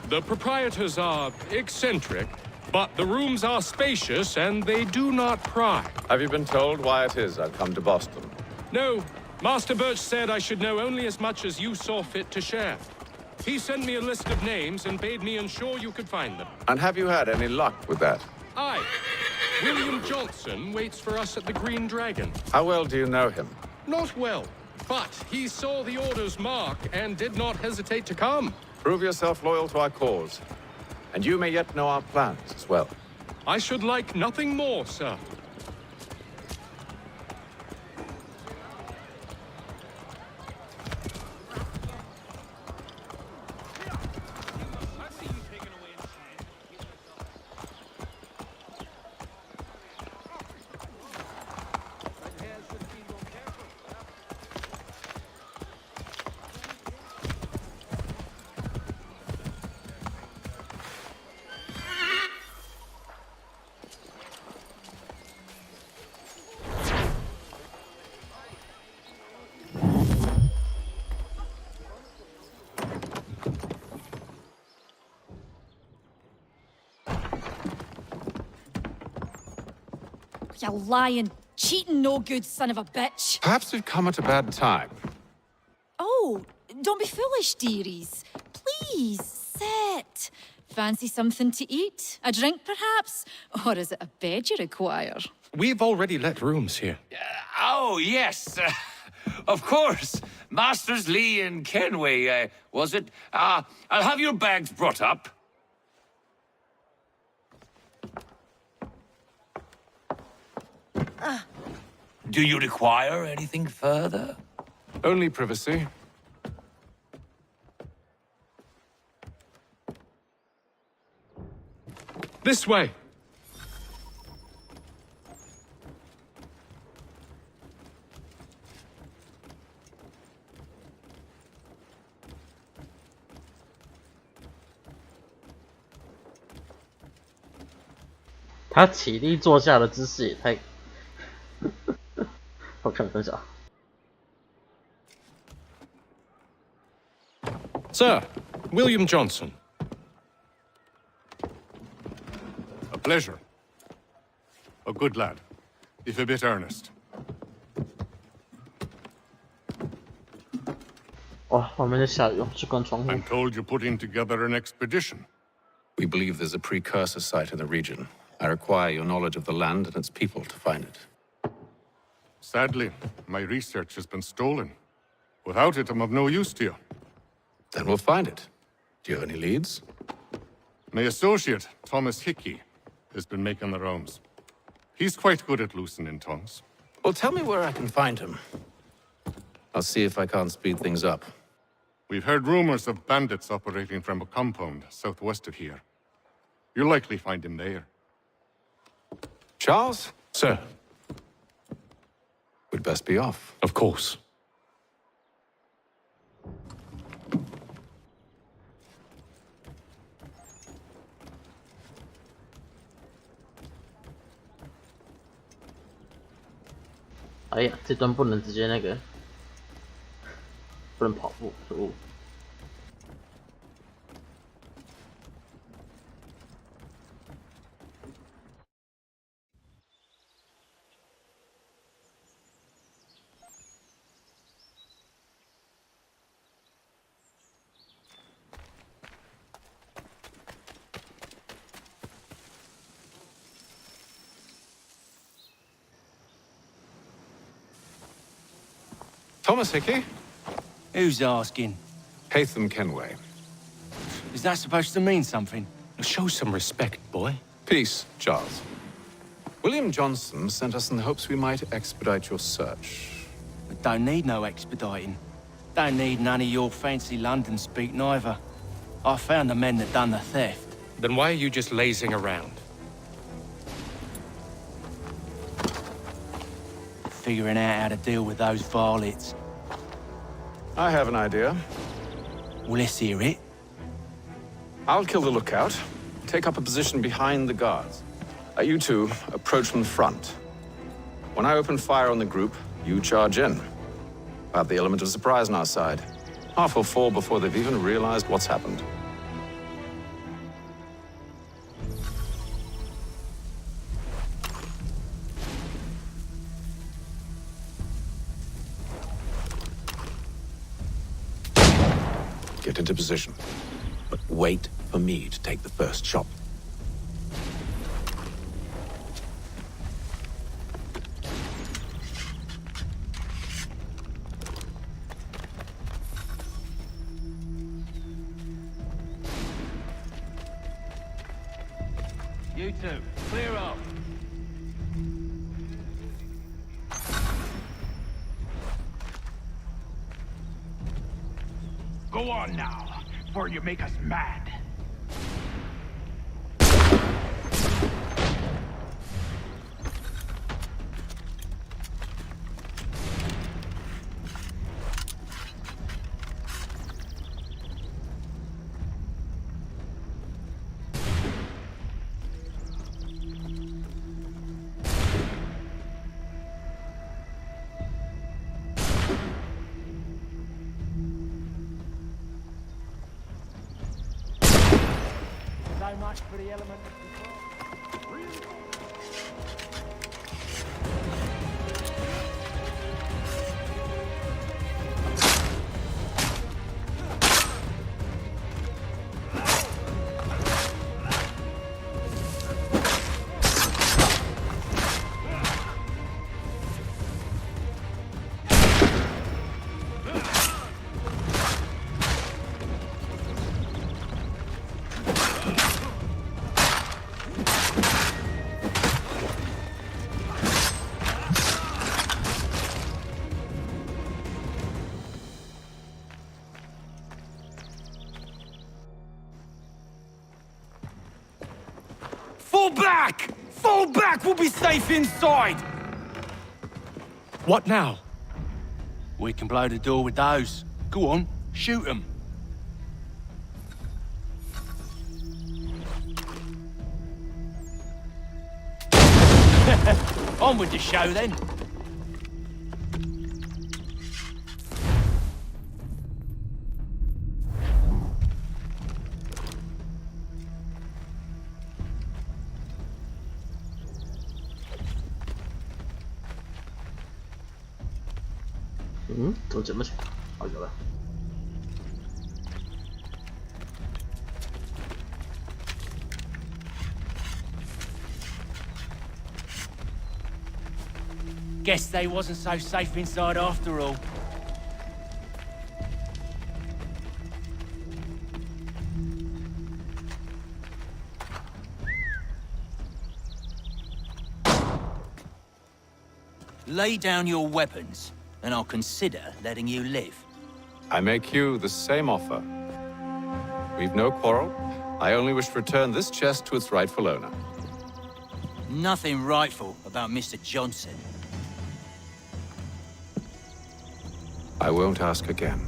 The proprietors are eccentric, but the rooms are spacious and they do not pry. Have you been told why it is I've come to Boston? No, Master Birch said I should know only as much as you saw fit to share. He sent me a list of names and bade me ensure you could find them. And have you had any luck with that? Aye. William Johnson waits for us at the Green Dragon. How well do you know him? Not well, but he saw the order's mark and did not hesitate to come. Prove yourself loyal to our cause. And you may yet know our plans as well. I should like nothing more, sir. You lying, cheating, no good son of a bitch. Perhaps we've come at a bad time. Oh, don't be foolish, dearies. Please, sit. Fancy something to eat? A drink, perhaps? Or is it a bed you require? We've already let rooms here. Oh, yes. Of course. Masters Lee and Kenway, was it? I'll have your bags brought up. Do you require anything further? Only privacy. This way. 他起立坐下的姿势也太……好看分享。Sir, William Johnson. A pleasure. A good lad, if a bit earnest. 哇，外面在下雨，去关窗户。I'm told you're putting together an expedition. We believe there's a precursor site in the region. I require your knowledge of the land and its people to find it. Sadly, my research has been stolen. Without it, I'm of no use to you. Then we'll find it. Do you have any leads? My associate, Thomas Hickey, has been making the rounds. He's quite good at loosening tongues. Well, tell me where I can find him. I'll see if I can't speed things up. We've heard rumors of bandits operating from a compound southwest of here. You'll likely find him there. Charles? Sir. We'd best be off. Of course.哎呀，这段不能直接那个，不能跑步，可恶。Thomas Hickey? Who's asking? Haytham Kenway. Is that supposed to mean something? Show some respect, boy. Peace, Charles. William Johnson sent us in the hopes we might expedite your search. We don't need no expediting. Don't need none of your fancy London speak neither. I found the men that done the theft. Then why are you just lazing around? Figuring out how to deal with those varlets. I have an idea. Well, let's hear it. I'll kill the lookout. Take up a position behind the guards. You two approach from the front. When I open fire on the group, you charge in. Have the element of surprise on our side. Half will fall before they've even realized what's happened. Get into position, but wait for me to take the first shot. You two, clear up. Go on now, before you make us mad. So much for the element of control. Fall back! Fall back! We'll be safe inside! What now? We can blow the door with those. Go on, shoot them. On with the show then.怎么这么强？好有了。Guess they wasn't so safe inside after all. Lay down your weapons, and I'll consider letting you live. I make you the same offer. We've no quarrel. I only wish to return this chest to its rightful owner. Nothing rightful about Mr. Johnson. I won't ask again.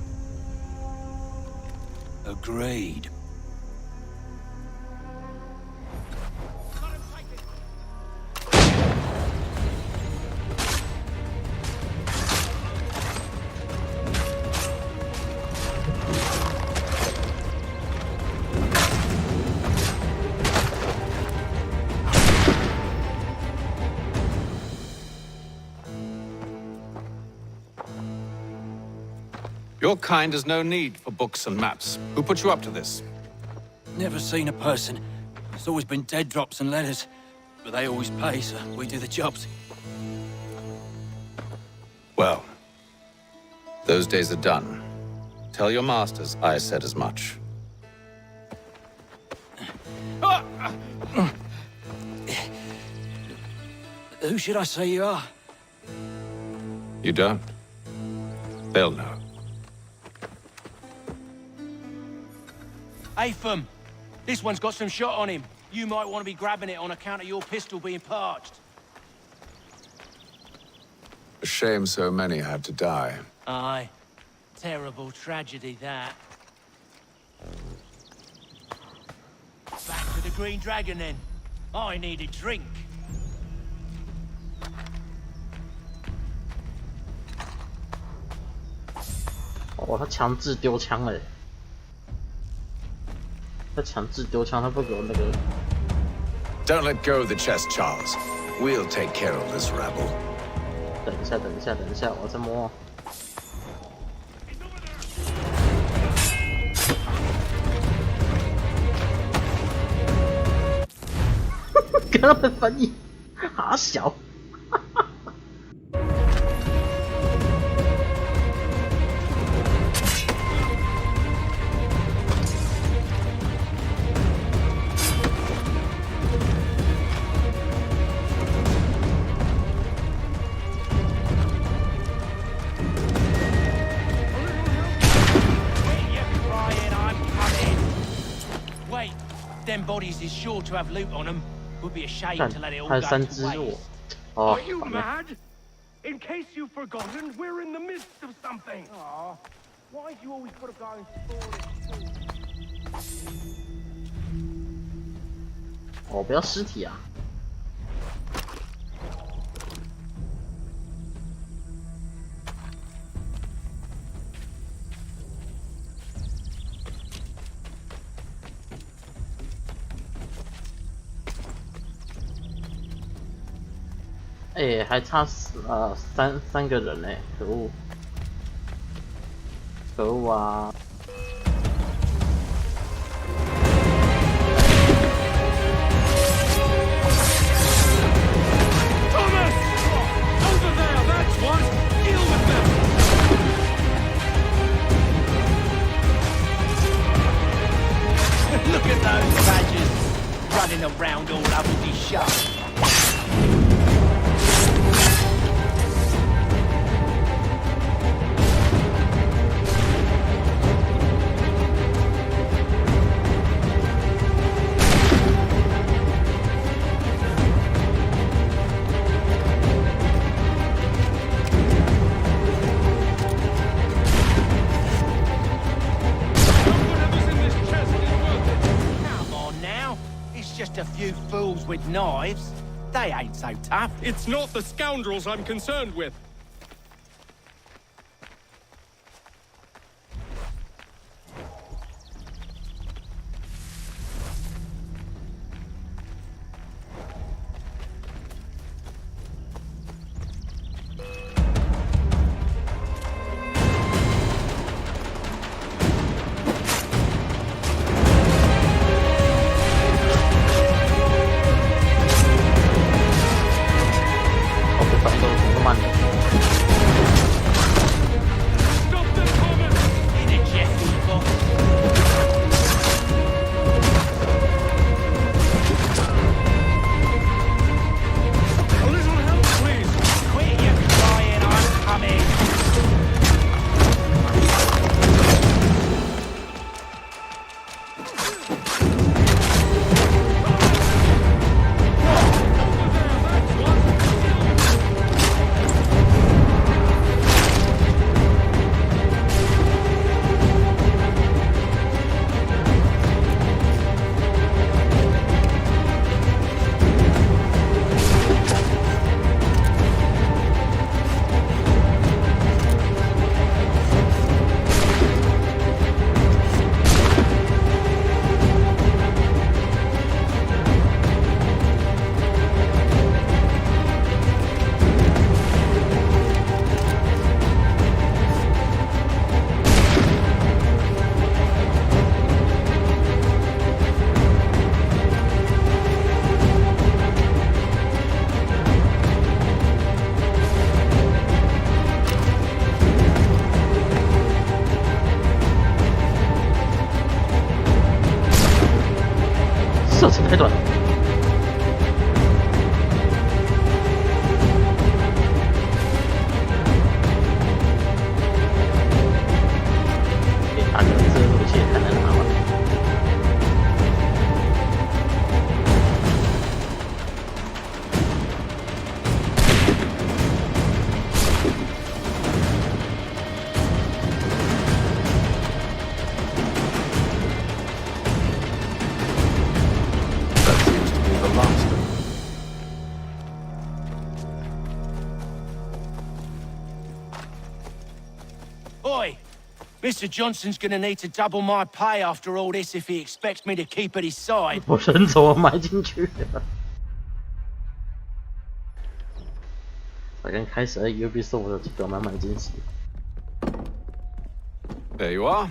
Agreed. Your kind has no need for books and maps. Who put you up to this? Never seen a person. It's always been dead drops and letters. But they always pay, so we do the jobs. Well, those days are done. Tell your masters I said as much. Who should I say you are? You don't? They'll know. Atham, this one's got some shot on him. You might want to be grabbing it on account of your pistol being parched. A shame so many had to die. Aye. Terrible tragedy, that. Back to the Green Dragon, then. I need a drink.哦，他强制丢枪了耶！他强制丢枪，他不给我那个。Don't let go of the chest, Charles. We'll take care of this rebel. 等一下，等一下，等一下，我在摸。跟他们翻译，好小。Them bodies is sure to have loot on them. Would be a shame to let it all go to waste. Are you mad? In case you've forgotten, we're in the midst of something. Aw, why do you always gotta go and spoil it? 哦，不要尸体啊！哎，还差三个人呢，可恶！可恶啊！ Look at those badgers running around all over the shop. Just a few fools with knives. They ain't so tough. It's not the scoundrels I'm concerned with.射程太短了。大哥，这个武器也太难拿了。Oi! Mr. Johnson's gonna need to double my pay after all this if he expects me to keep at his side. 我人怎么埋进去了？才刚开始，Ubisoft 的这个满满惊喜。There you are.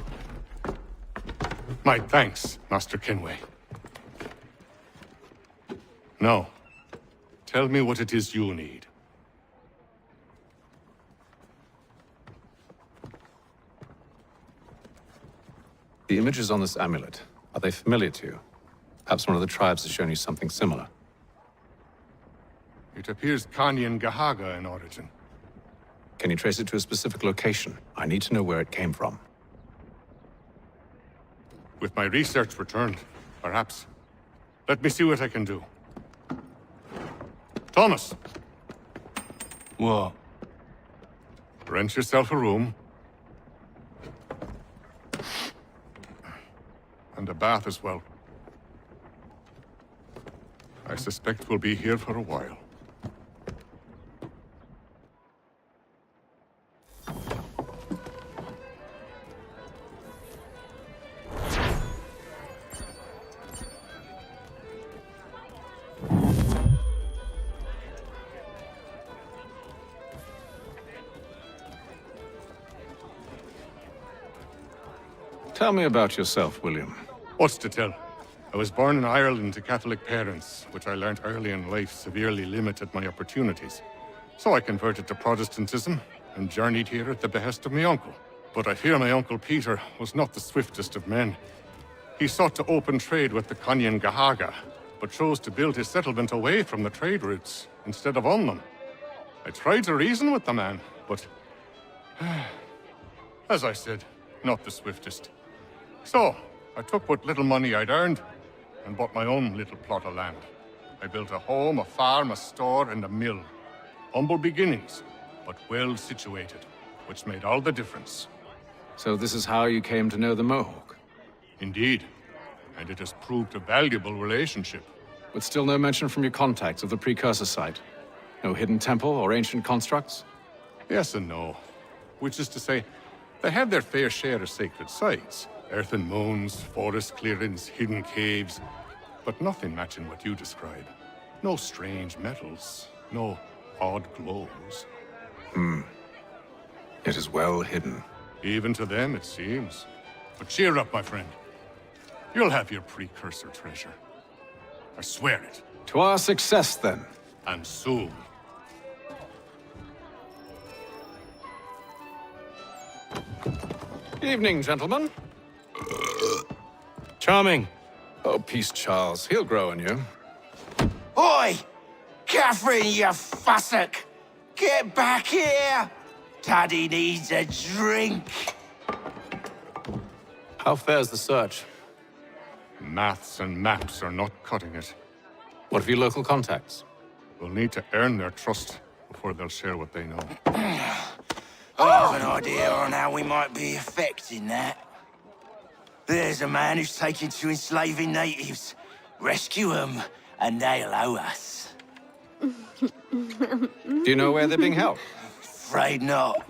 My thanks, Master Kenway. Now, tell me what it is you need. The images on this amulet, are they familiar to you? Perhaps one of the tribes has shown you something similar. It appears Kanyan Gahaga in origin. Can you trace it to a specific location? I need to know where it came from. With my research returned, perhaps. Let me see what I can do. Thomas! What? Rent yourself a room. And a bath as well. I suspect we'll be here for a while. Tell me about yourself, William. What's to tell? I was born in Ireland to Catholic parents, which I learned early in life severely limited my opportunities. So I converted to Protestantism and journeyed here at the behest of my uncle. But I fear my uncle Peter was not the swiftest of men. He sought to open trade with the Kanyan Gahaga, but chose to build his settlement away from the trade routes instead of on them. I tried to reason with the man, but as I said, not the swiftest. So, I took what little money I'd earned and bought my own little plot of land. I built a home, a farm, a store, and a mill. Humble beginnings, but well situated, which made all the difference. So this is how you came to know the Mohawk? Indeed, and it has proved a valuable relationship. But still no mention from your contacts of the precursor site. No hidden temple or ancient constructs? Yes and no. Which is to say, they have their fair share of sacred sites. Earthen mounds, forest clearings, hidden caves. But nothing matching what you describe. No strange metals, no odd glows. It is well hidden. Even to them, it seems. But cheer up, my friend. You'll have your precursor treasure. I swear it. To our success, then. And soon. Evening, gentlemen. Charming. Oh, peace, Charles. He'll grow on you. Oi! Catherine, you fussock! Get back here! Daddy needs a drink! How fares the search? Maths and maps are not cutting it. What of your local contacts? We'll need to earn their trust before they'll share what they know. I have an idea on how we might be affecting that. There's a man who's taken to enslaving natives. Rescue them, and they'll owe us. Do you know where they're being held? Afraid not.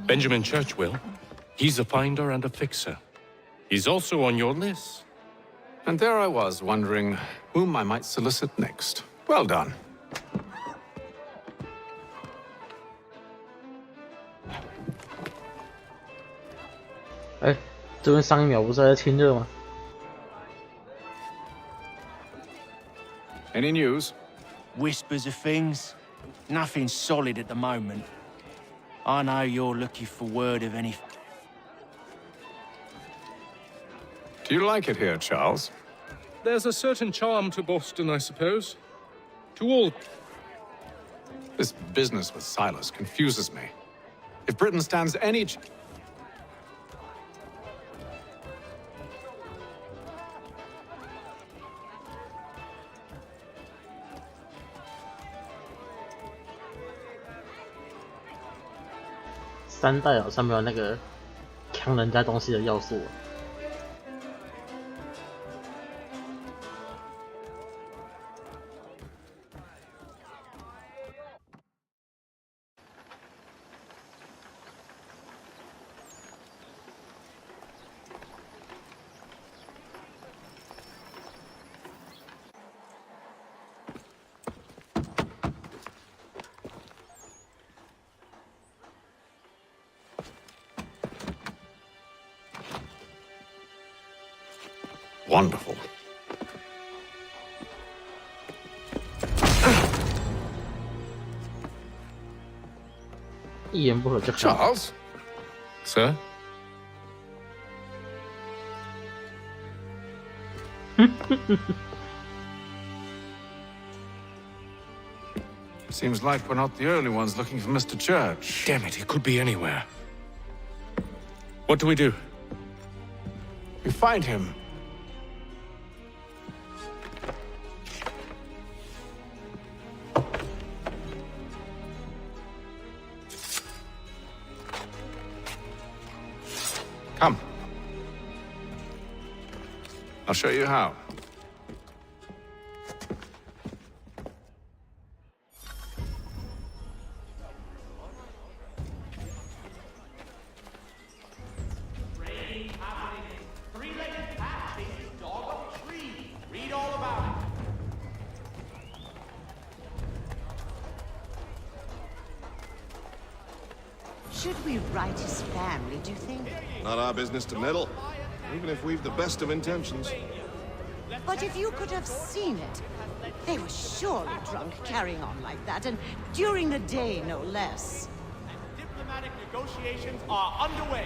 Benjamin Churchwill. He's a finder and a fixer. He's also on your list. And there I was, wondering whom I might solicit next. Well done.哎，这边上一秒不是还在亲热吗？ Any news? Whispers of things. Nothing solid at the moment. I know you're looking for word of any... Do you like it here, Charles? There's a certain charm to Boston, I suppose. To all... This business with Silas confuses me. If Britain stands any... 3代好像没有那个抢人家东西的要素。Wonderful. Charles? Sir? Seems like we're not the only ones looking for Mr. Church. Damn it, he could be anywhere. What do we do? We find him. Come. I'll show you how. Should we write his family, do you think? Not our business to meddle, even if we've the best of intentions. But if you could have seen it, they were surely drunk carrying on like that, and during the day, no less. Diplomatic negotiations are underway.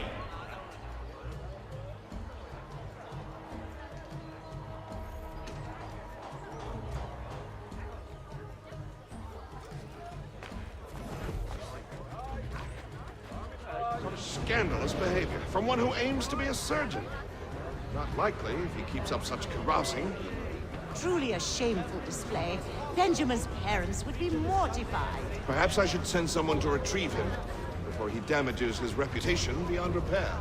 Scandalous behavior from one who aims to be a surgeon. Not likely if he keeps up such carousing. Truly a shameful display. Benjamin's parents would be mortified. Perhaps I should send someone to retrieve him before he damages his reputation beyond repair.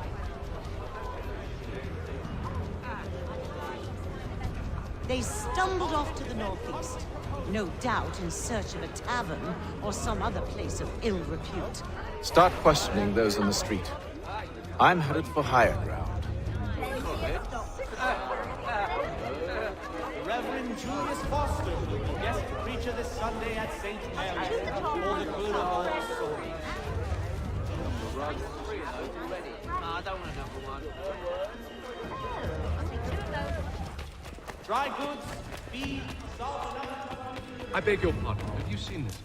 They stumbled off to the northeast, no doubt in search of a tavern or some other place of ill repute. Start questioning those on the street. I'm headed for higher ground. Reverend Julius Foster, guest preacher this Sunday at St. Mary's, for the good of all souls. Dry goods, feed, salt, and other... I beg your pardon. Have you seen this?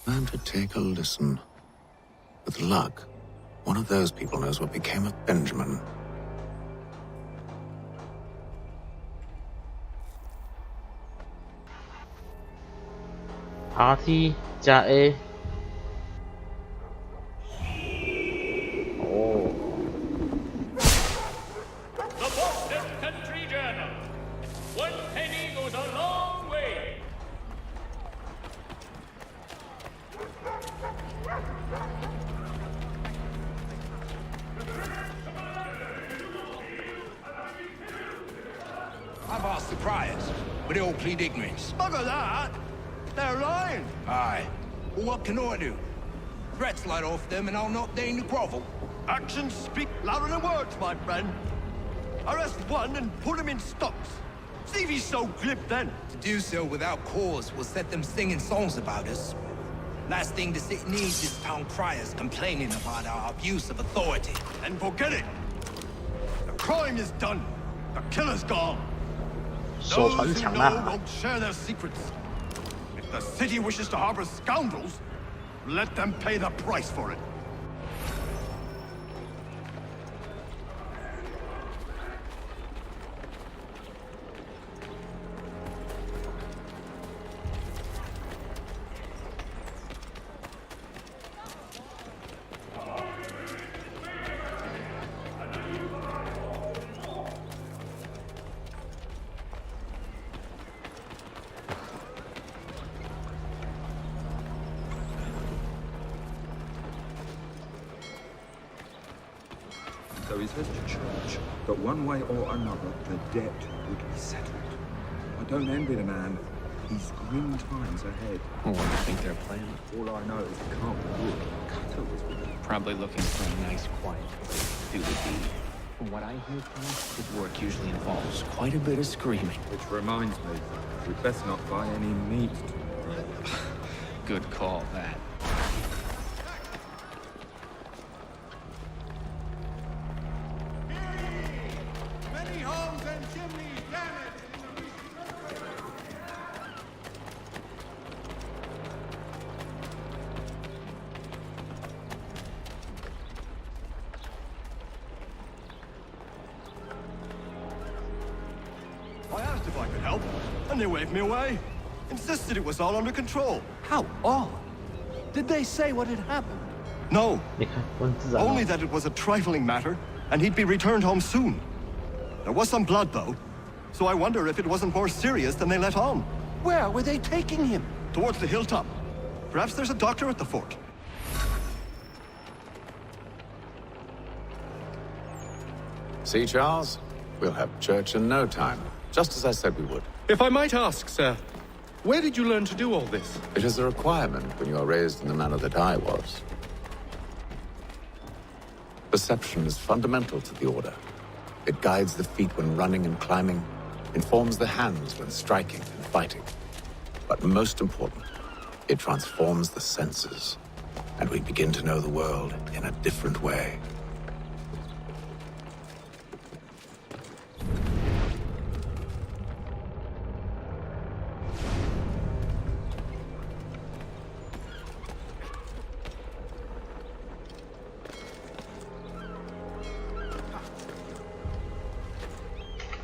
And to take a listen. With luck, one of those people knows what became of Benjamin. RT 加 A。哦。The Boston Country Journal. One penny goes a long way. I've asked the criers, but they all plead ignorance. Bugger that! They're lying! Aye. Well, what can I do? Threats light off them and I'll not deign to grovel. Actions speak louder than words, my friend. Arrest one and put him in stocks. See if he's so glib then. To do so without cause will set them singing songs about us. Last thing the city needs is town criers complaining about our abuse of authority. And forget it. The crime is done. The killer's gone. Those who know won't share their secrets. If the city wishes to harbor scoundrels, let them pay the price for it. So he says to church that one way or another the debt would be settled. I don't envy the man. He's grim times ahead. What do you think they're planning? All I know is it can't be good. Cutter was with him. Probably looking for a nice, quiet place to do the deed. From what I hear from him, his work usually involves quite a bit of screaming. Which reminds me, we'd best not buy any meat. Good call, that. And they waved me away. Insisted it was all under control. How odd. Did they say what had happened? No. Only that it was a trifling matter, and he'd be returned home soon. There was some blood, though. So I wonder if it wasn't more serious than they let on. Where were they taking him? Towards the hilltop. Perhaps there's a doctor at the fort. See, Charles? We'll have church in no time, just as I said we would. If I might ask, sir, where did you learn to do all this? It is a requirement when you are raised in the manner that I was. Perception is fundamental to the Order. It guides the feet when running and climbing, informs the hands when striking and fighting. But most important, it transforms the senses, and we begin to know the world in a different way.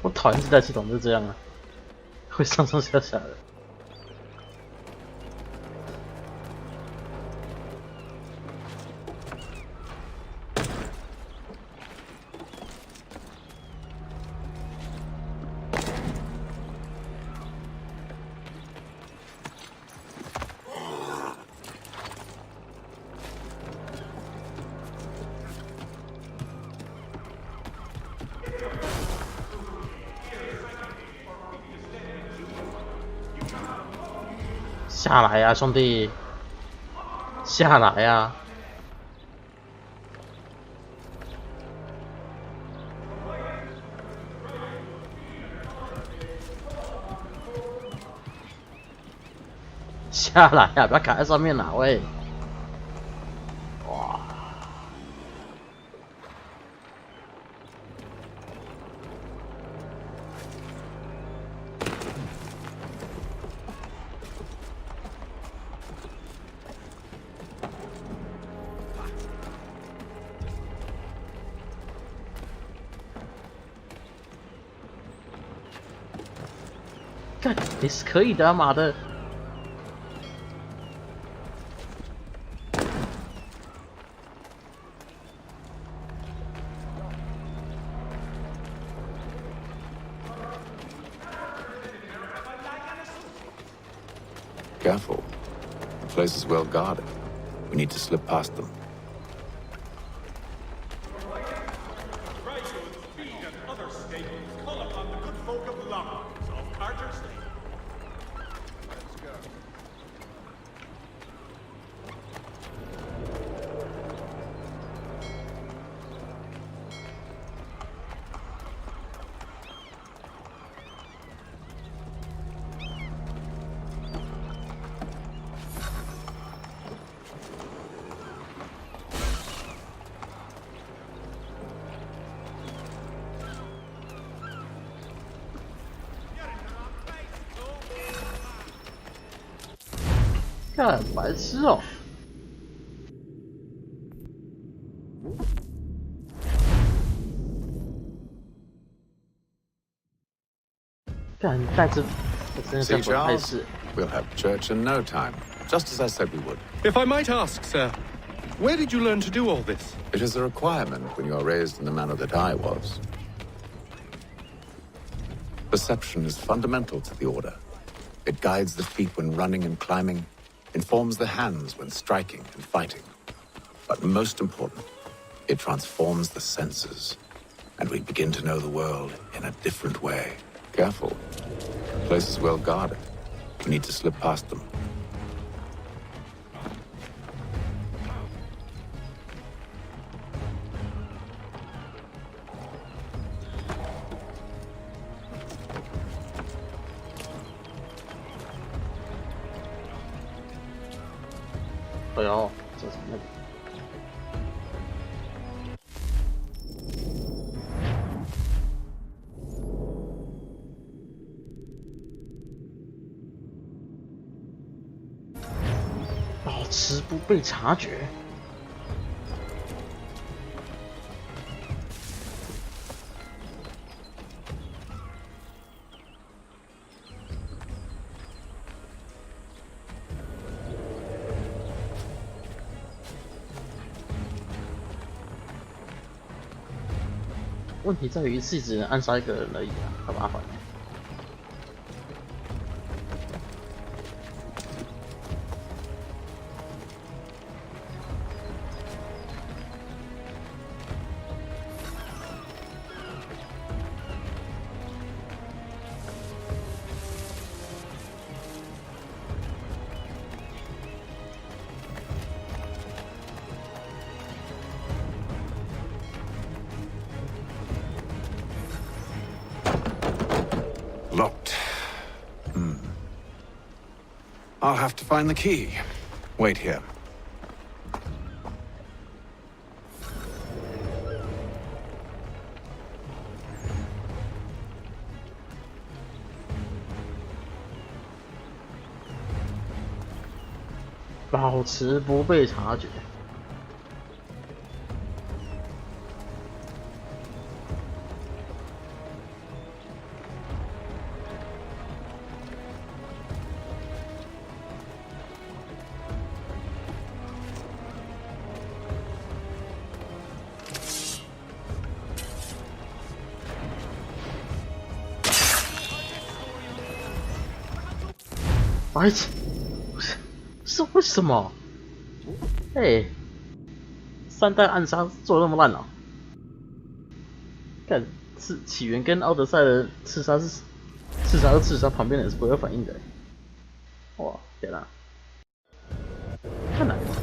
我讨厌这台系统就是这样啊，会上上下下的。下来呀，兄弟！下来呀！下来呀！不要卡在上面啦，喂！哇！干，你是可以的啊，妈的！ Careful. The place is well guarded. We need to slip past them.干，白痴哦！干，带着我真的在不碍事。We'll have church in no time, just as I said we would. If I might ask, sir, where did you learn to do all this? It is a requirement when you are raised in the manner that I was. Perception is fundamental to the Order. It guides the feet when running and climbing, informs the hands when striking and fighting. But most important, it transforms the senses, and we begin to know the world in a different way. Careful. The place is well guarded. We need to slip past them. Oh ja, das ist nett. Oh, 保持不被察觉。问题在于一次只能暗杀一个人而已啊，太麻烦了。Locked. I'll have to find the key. Wait here. "保持不被察觉。白痴，是为什么？哎，3代暗杀做得那么烂哦！看，起源跟奥德赛的刺杀是刺杀，旁边的人是不会有反应的。哇，天哪，太难了。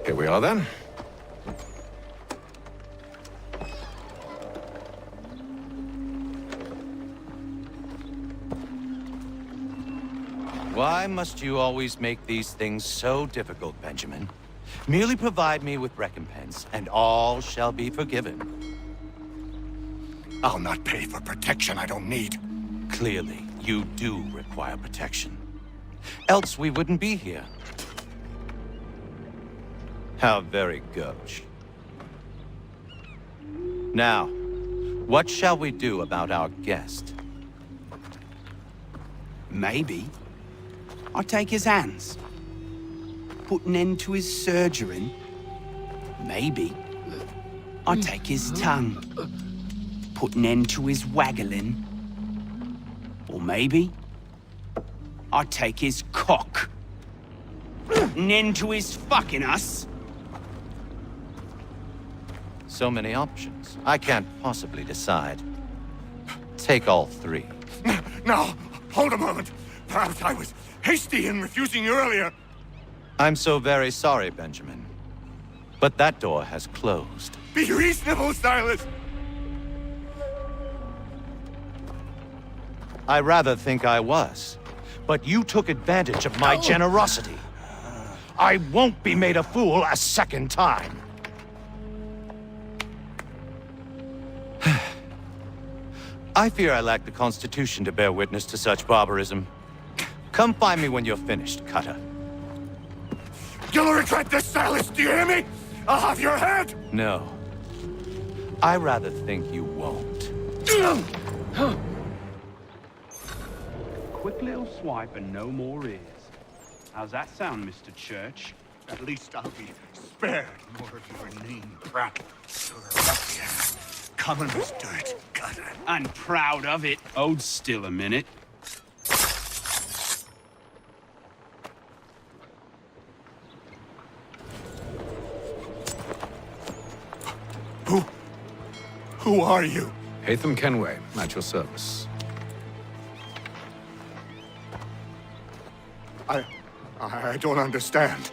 Here we are then. Why must you always make these things so difficult, Benjamin? Merely provide me with recompense, and all shall be forgiven. I'll not pay for protection I don't need. Clearly, you do require protection. Else we wouldn't be here. How very gauche. Now, what shall we do about our guest? Maybe I take his hands, put an end to his surgering. Maybe I take his tongue, put an end to his waggling. Or maybe I take his cock, an end to his fucking us. So many options. I can't possibly decide. Take all three. No, hold a moment. Perhaps I was hasty in refusing you earlier. I'm so very sorry, Benjamin. But that door has closed. Be reasonable, Silas. I rather think I was. But you took advantage of my generosity. I won't be made a fool a second time. I fear I lack the constitution to bear witness to such barbarism. Come find me when you're finished, Cutter. You'll regret this, Silas, do you hear me? I'll have your head! No. I rather think you won't. Quick little swipe and no more is. How's that sound, Mr. Church? At least I'll be spared more of your name prattle. Come and do it, Cutter. I'm proud of it. Hold still a minute. Who are you? Hatham Kenway, at your service. I don't understand.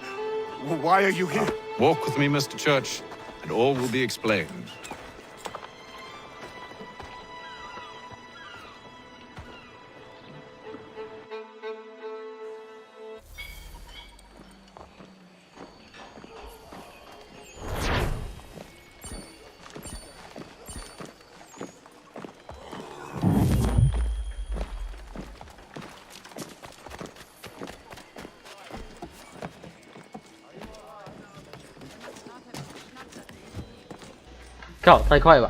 Why are you here? Walk with me, Mr. Church, and all will be explained.靠，太快吧！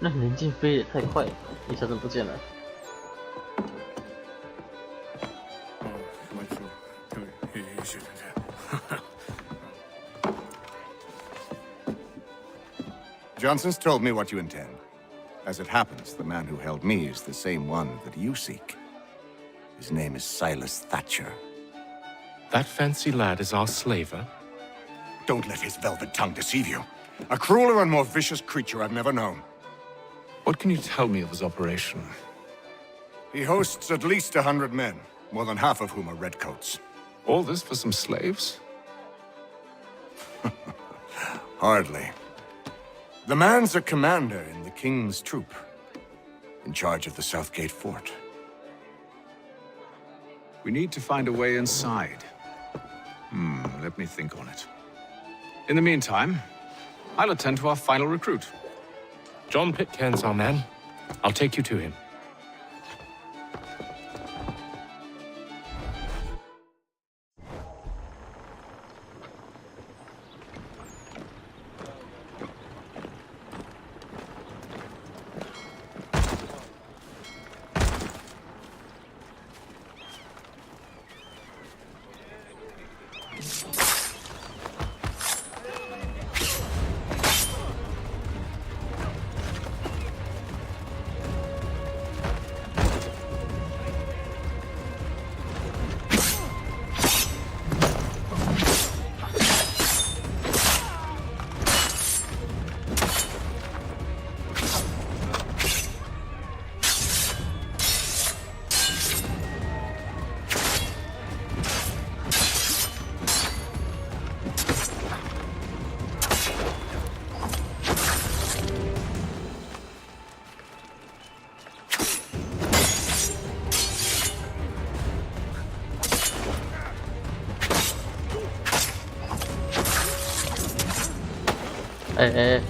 那宁静飞也太快了，一下子不见了。Johnson's told me what you intend. As it happens, the man who held me is the same one that you seek. His name is Silas Thatcher. That fancy lad is our slaver? Don't let his velvet tongue deceive you. A crueler and more vicious creature I've never known. What can you tell me of his operation? He hosts at least 100 men, more than half of whom are redcoats. All this for some slaves? Hardly. The man's a commander in the King's troop, in charge of the Southgate Fort. We need to find a way inside. Let me think on it. In the meantime, I'll attend to our final recruit. John Pitcairn's our man. I'll take you to him.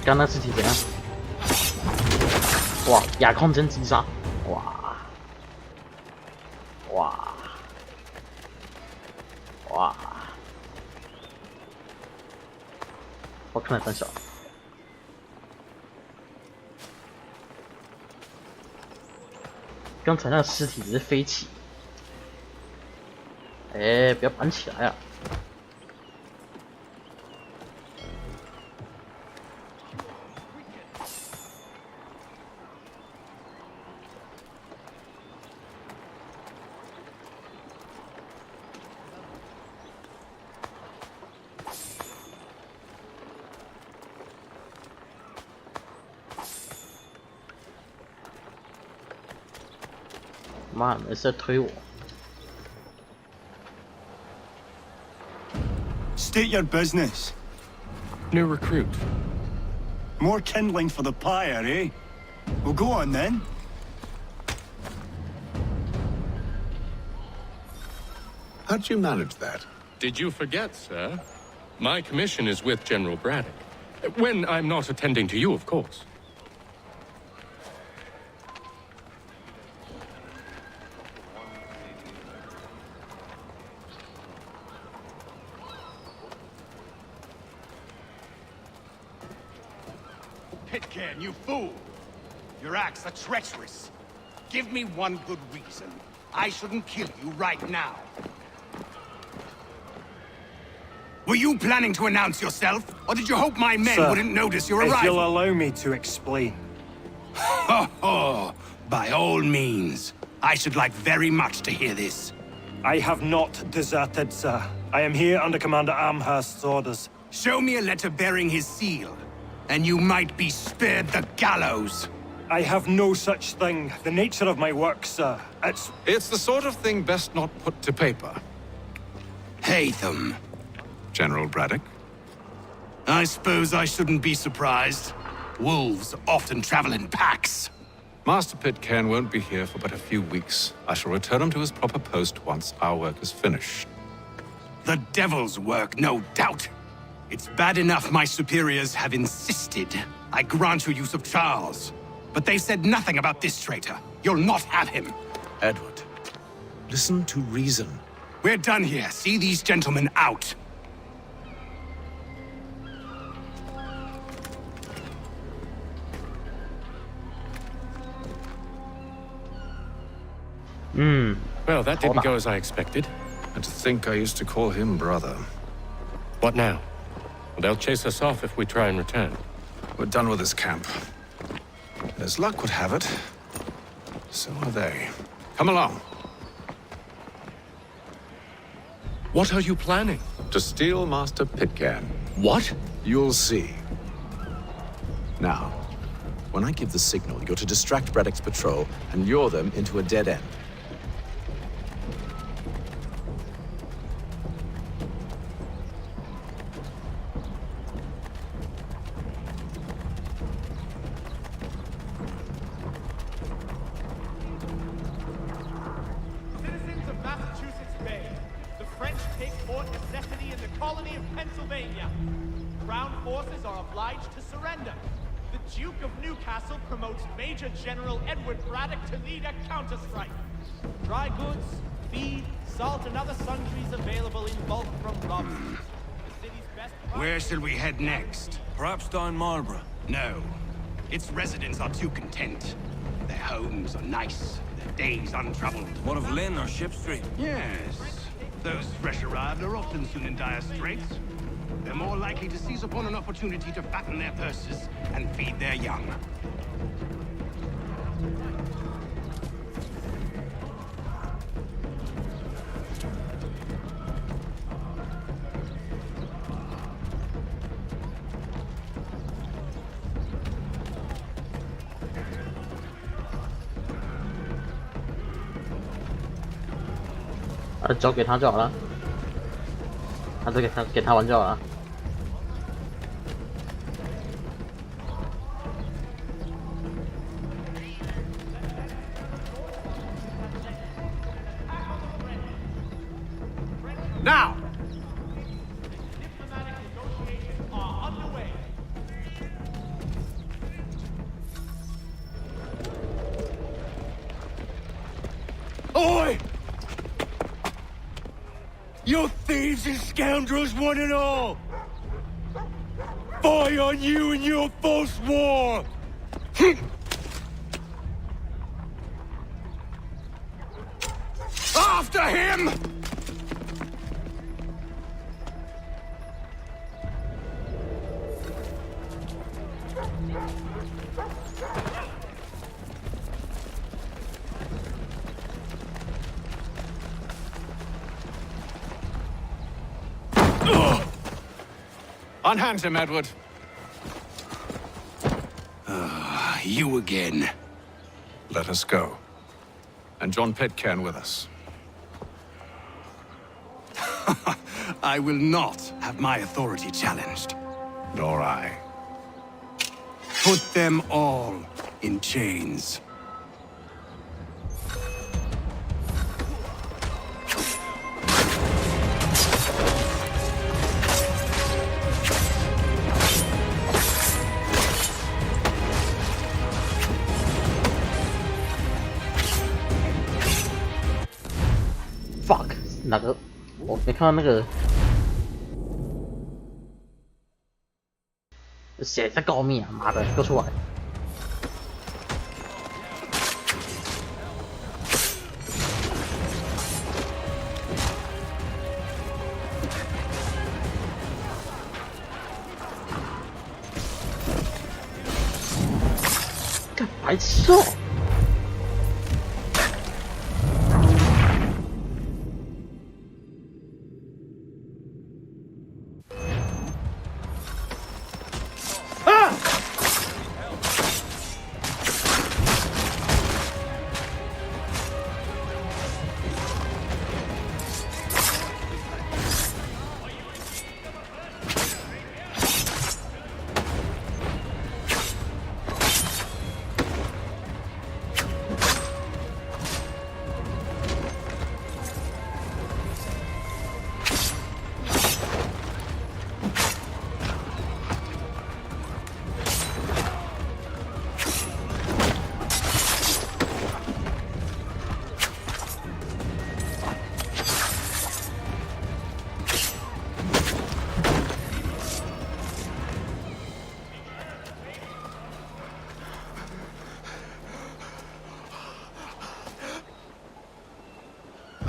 刚那尸体怎样？哇，亚空间击杀！哇！我看了很小。刚才那个尸体只是飞起，不要绑起来啊！妈的，是在推我。State your business. New recruit. More kindling for the pyre, eh? Well, go on then. How'd you manage that? Did you forget, sir? My commission is with General Braddock. When I'm not attending to you, of course. Pitcairn, you fool! Your acts are treacherous. Give me one good reason I shouldn't kill you right now. Were you planning to announce yourself, or did you hope my men wouldn't notice your arrival? If you'll allow me to explain. Ho ho! By all means. I should like very much to hear this. I have not deserted, sir. I am here under Commander Amherst's orders. Show me a letter bearing his seal, and you might be spared the gallows. I have no such thing. The nature of my work, sir, It's the sort of thing best not put to paper. Hatham. General Braddock? I suppose I shouldn't be surprised. Wolves often travel in packs. Master Pitcairn won't be here for but a few weeks. I shall return him to his proper post once our work is finished. The devil's work, no doubt. It's bad enough my superiors have insisted I grant you use of Charles. But they've said nothing about this traitor. You'll not have him. Edward, listen to reason. We're done here. See these gentlemen out. Well, that didn't go as I expected. And to think I used to call him brother. What now? They'll chase us off if we try and return. We're done with this camp. As luck would have it, so are they. Come along. What are you planning? To steal Master Pitcairn. What? You'll see. Now, when I give the signal, you're to distract Braddock's patrol and lure them into a dead end. Citizens of Massachusetts Bay, the French take Fort Necessity in the colony of Pennsylvania. Crown forces are obliged to surrender. The Duke of Newcastle promotes Major General Edward Braddock to lead a counterstrike. Dry goods, feed, salt, and other sundries available in bulk from Robson. The city's best... Where shall we head next? Perhaps down Marlborough. No. Its residents are too content. Their homes are nice, their days untroubled. What of Lynn or Ship Street? Yes. Those fresh arrived are often soon in dire straits. They're more likely to seize upon an opportunity to fatten their purses and feed their young.交给他就好了，他就给他玩就好了。Now! Diplomatic negotiations are underway. Oi! You thieves and scoundrels, one and all! Fie on you and your false war! After him! Unhand him, Edward. You again. Let us go. And John Pitcairn with us. I will not have my authority challenged. Nor I. Put them all in chains. Fuck， 哪个？我没看到那个。谁在告密啊？妈的，给我出来！干白痴哦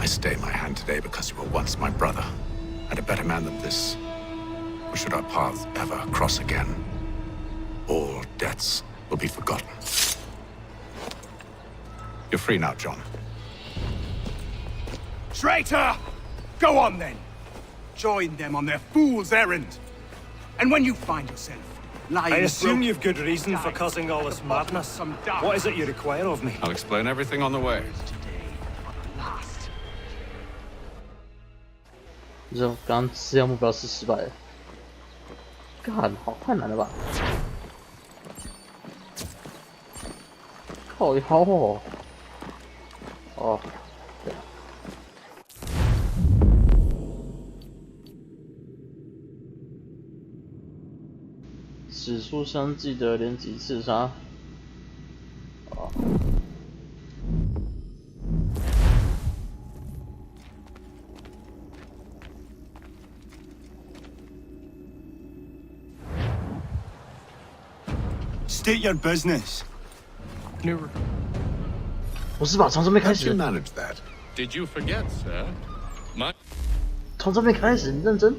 ！I stay my hand today because you were once my brother, and a better man than this. Or should our paths ever cross again, all debts will be forgotten. You're free now, John. Traitor! Go on then! Join them on their fool's errand. And when you find yourself lying... I assume you've good reason for causing all this madness. What is it you require of me? I'll explain everything on the way. 这种刚刚吃掉目标是失败的，干好太难了吧！靠腰哦，哦，对。此处相继的连击刺杀，哦。 State your business. 不是吧？从这边开始。 manage that? Did you forget, sir? My 从这边开始，你认真。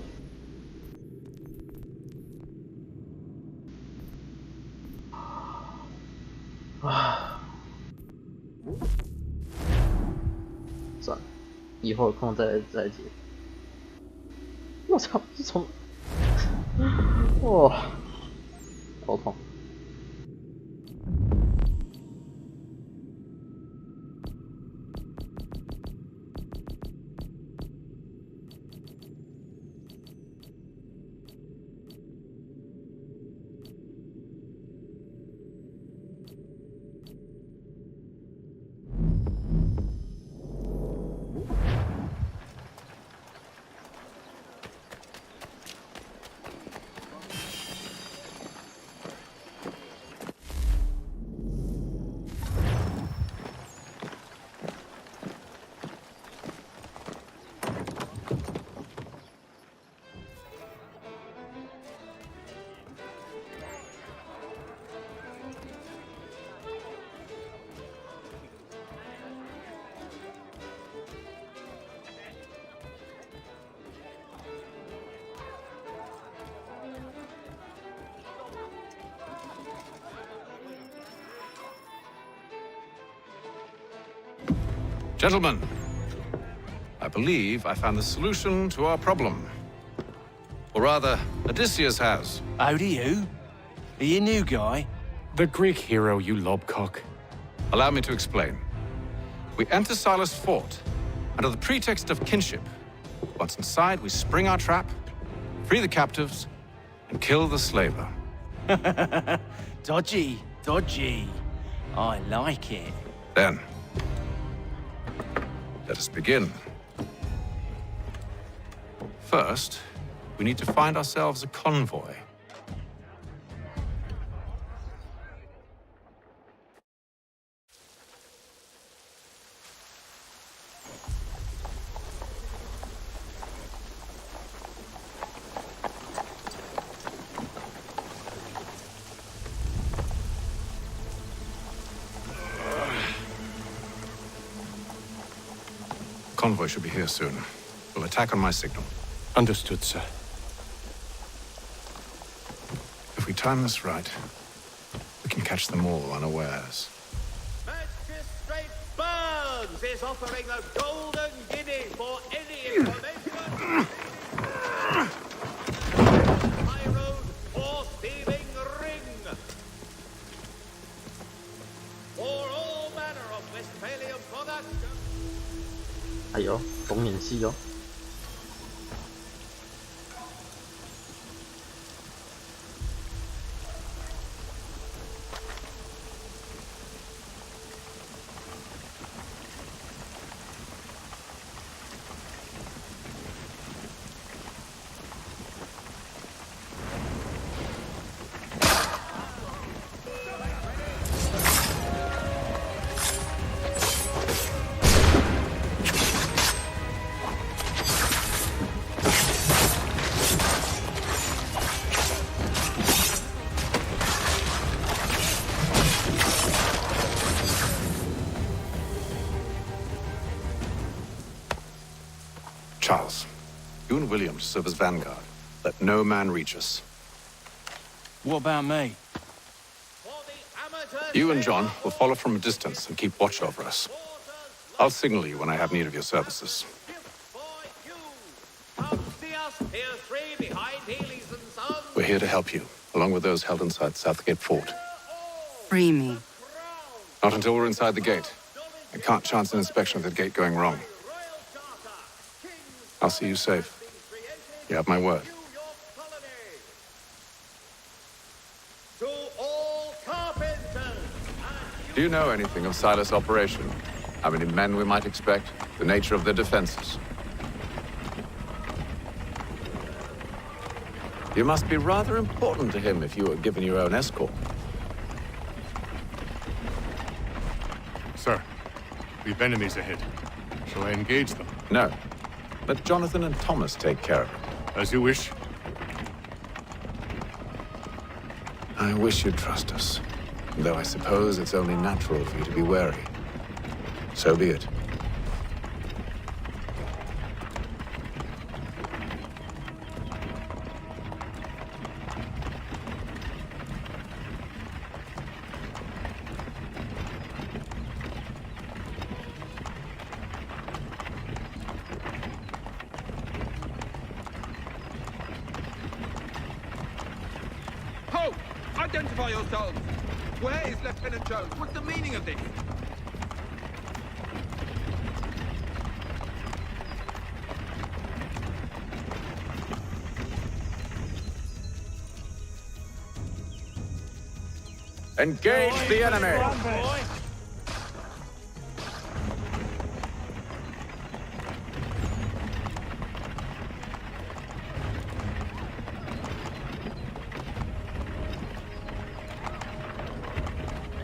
啊！算了，以后有空再接。我操！这从……哇，头痛。 Gentlemen, I believe I found the solution to our problem. Or rather, Odysseus has. How do you? Are you a new guy? the Greek hero, you lobcock. Allow me to explain. We enter Silas' fort, under the pretext of kinship. Once inside, we spring our trap, free the captives, and kill the slaver. Dodgy, dodgy. I like it. Then, let us begin. First, we need to find ourselves a convoy. Convoy should be here soon. We'll attack on my signal. Understood, sir. If we time this right, we can catch them all unawares. Magistrate Burns is offering a golden guinea for any information. High road for thieving ring. For all manner of Westphalian products. 哎呦，懂演戏哦。Charles, you and William serve as vanguard. Let no man reach us. What about me? You and John will follow from a distance and keep watch over us. I'll signal you when I have need of your services. We're here to help you, along with those held inside Southgate Fort. Free me. Not until we're inside the gate. I can't chance an inspection of the gate going wrong. I'll see you safe. You have my word. To all carpenters. Do you know anything of Silas' operation? How many men we might expect? The nature of their defenses? You must be rather important to him if you were given your own escort. Sir, we've enemies ahead. Shall I engage them? No. Let Jonathan and Thomas take care of it. As you wish. I wish you'd trust us. Though I suppose it's only natural for you to be wary. So be it. Ho! Identify yourselves! Where is Lieutenant Jones? What's the meaning of this? Engage the enemy!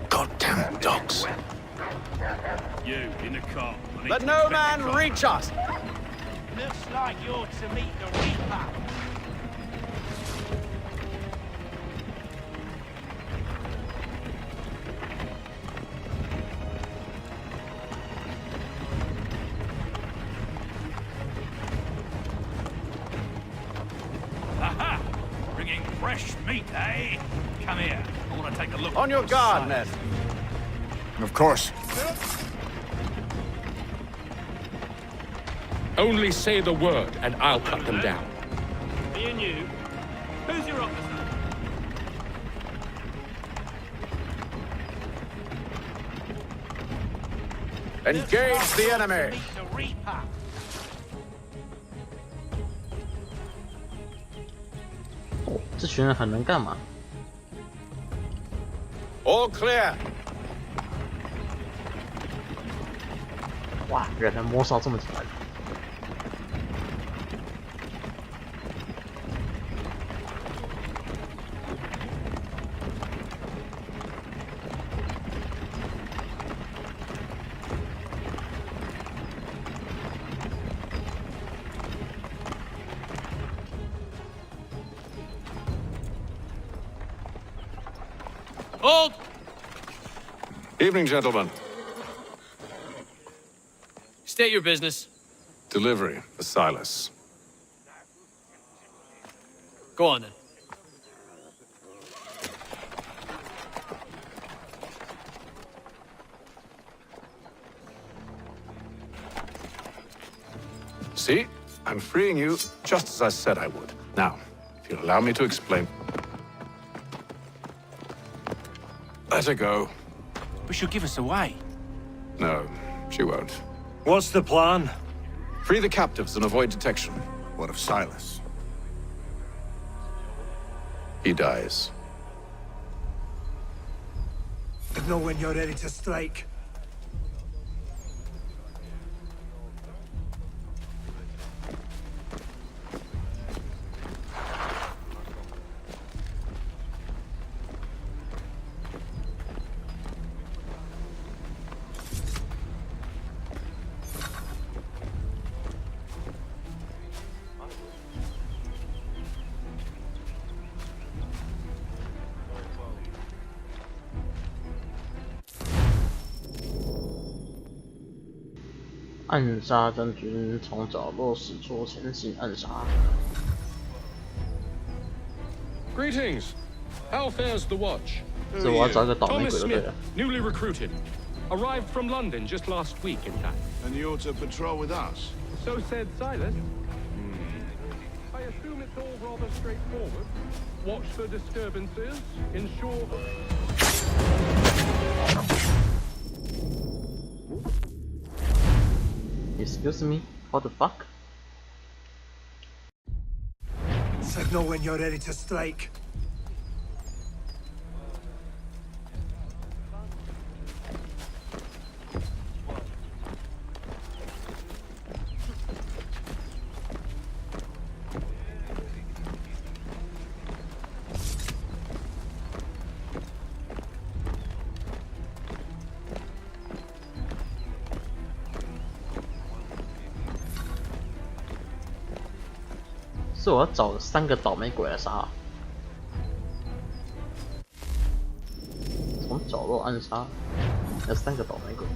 Goddamn dogs. You, in the car. Let no man reach us! Looks like you're to meet the Reaper. Aha! Bringing fresh meat, eh? Come here. I want to take a look. On your guard, men. Of course. Only say the word, and I'll cut them down. Me and you. Who's your officer? Engage the enemy! Meet the Reaper.哦，这群人很能干嘛？ All clear! 哇，原来魔烧这么起来。Hold! Evening, gentlemen. State your business. Delivery for Silas. Go on then. See? I'm freeing you just as I said I would. Now, if you'll allow me to explain. Let her go. But she'll give us away. No, she won't. What's the plan? Free the captives and avoid detection. What of Silas? He dies. Know when you're ready to strike.暗杀将军从角落使出前行暗杀。Greetings. How fares the watch? 这我要找一个倒霉鬼 Thomas 就对 Smith, 了。 newly recruited. Arrived from London just last week, in fact. And you're to patrol with us? So said Silas. I assume it's all rather straightforward. Watch for disturbances, ensure... Excuse me? What the fuck? Signal when you're ready to strike. .是我要找3个倒霉鬼来杀，从角落暗杀，那3个倒霉鬼。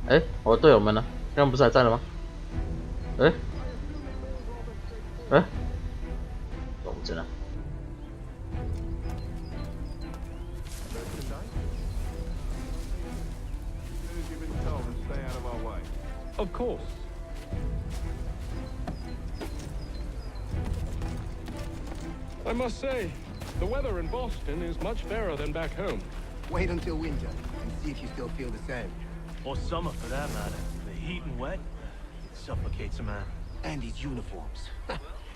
哎，我的队友们呢？刚刚不是还在了吗？哎，哎，都不见了。 Of course. I must say, the weather in Boston is much fairer than back home. Wait until winter and see if you still feel the same. Or summer, for that matter. The heat and wet, it suffocates a man. And his uniforms.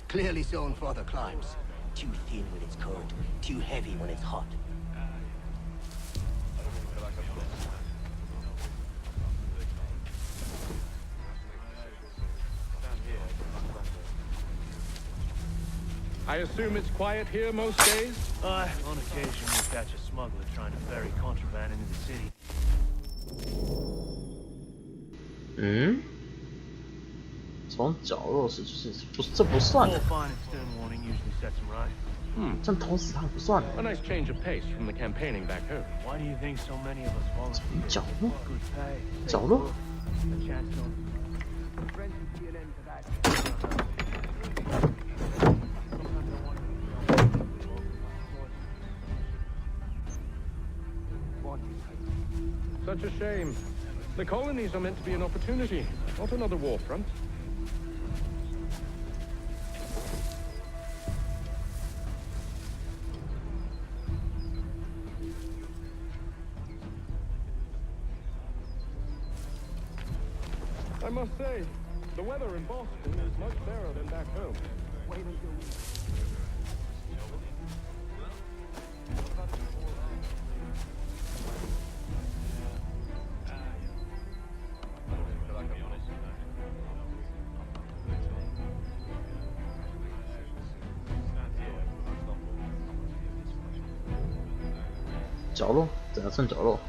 Clearly sewn for other climes. Too thin when it's cold, too heavy when it's hot. I assume it's quiet here most days? On occasion we catch a smuggler trying to ferry contraband into the city. 嗯？从角落使出不，这不算。More fine and stern warning usually sets him right. 这样捅死他不算。 A nice change of pace from the campaigning back home. Why do you think so many of us volunteer? 角落， Good pay. 角落。 A chance to... Friends would see an end to that. Such a shame. The colonies are meant to be an opportunity, not another war front. I must say, the weather in Boston is much fairer than back home. Wait until we...角落，怎样算角落？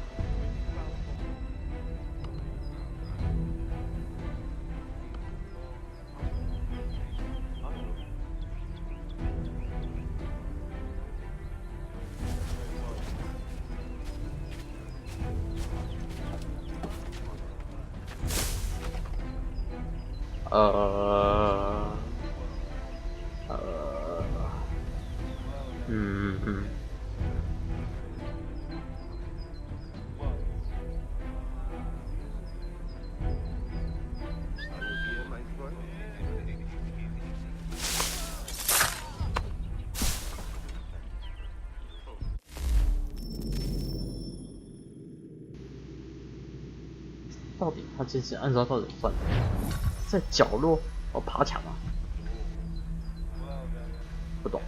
到底他这次暗杀到底算在角落爬墙啊？不懂。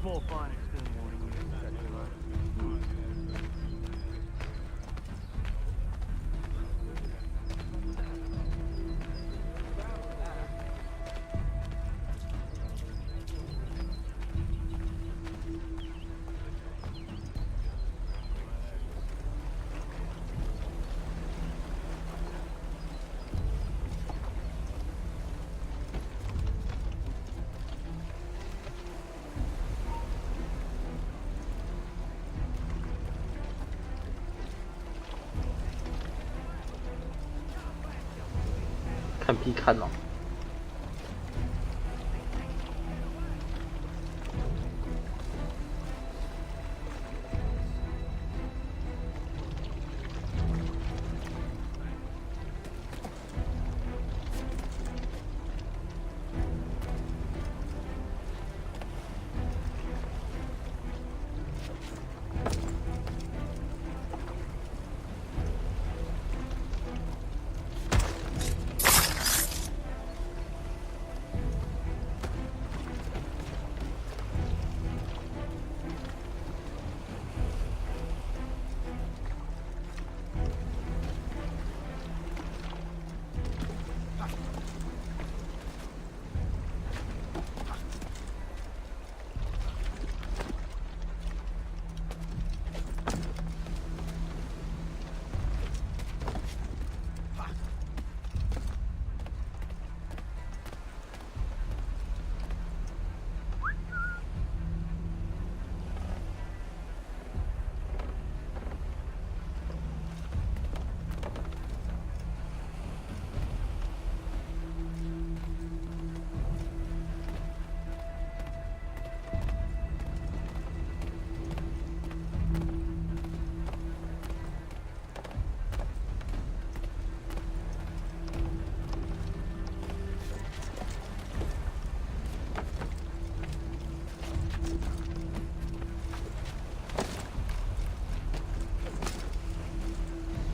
More fine external warning units, etc.看屁看哦！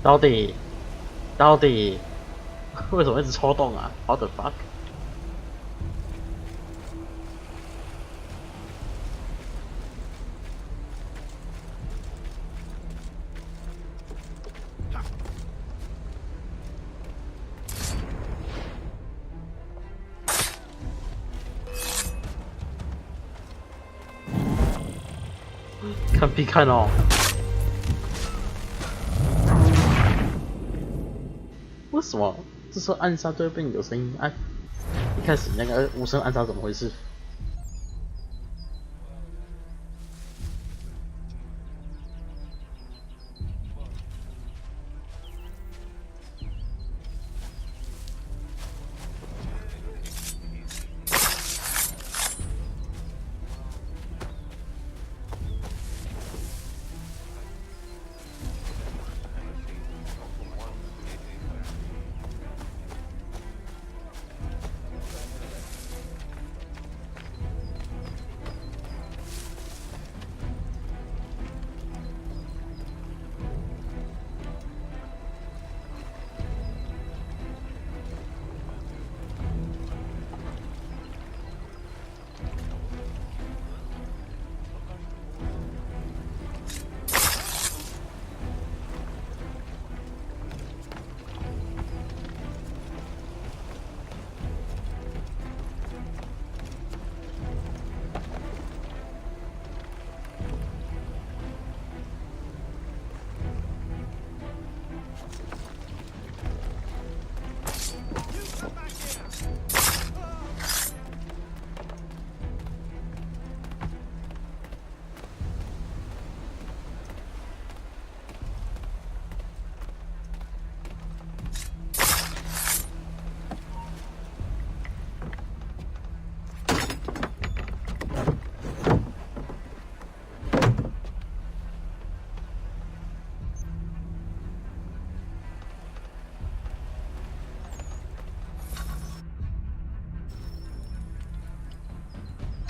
到底为什么一直抽动啊 ？What the fuck？ 看必看哦。为什么这时候暗杀都会变有声音？哎，一开始那个无声暗杀怎么回事？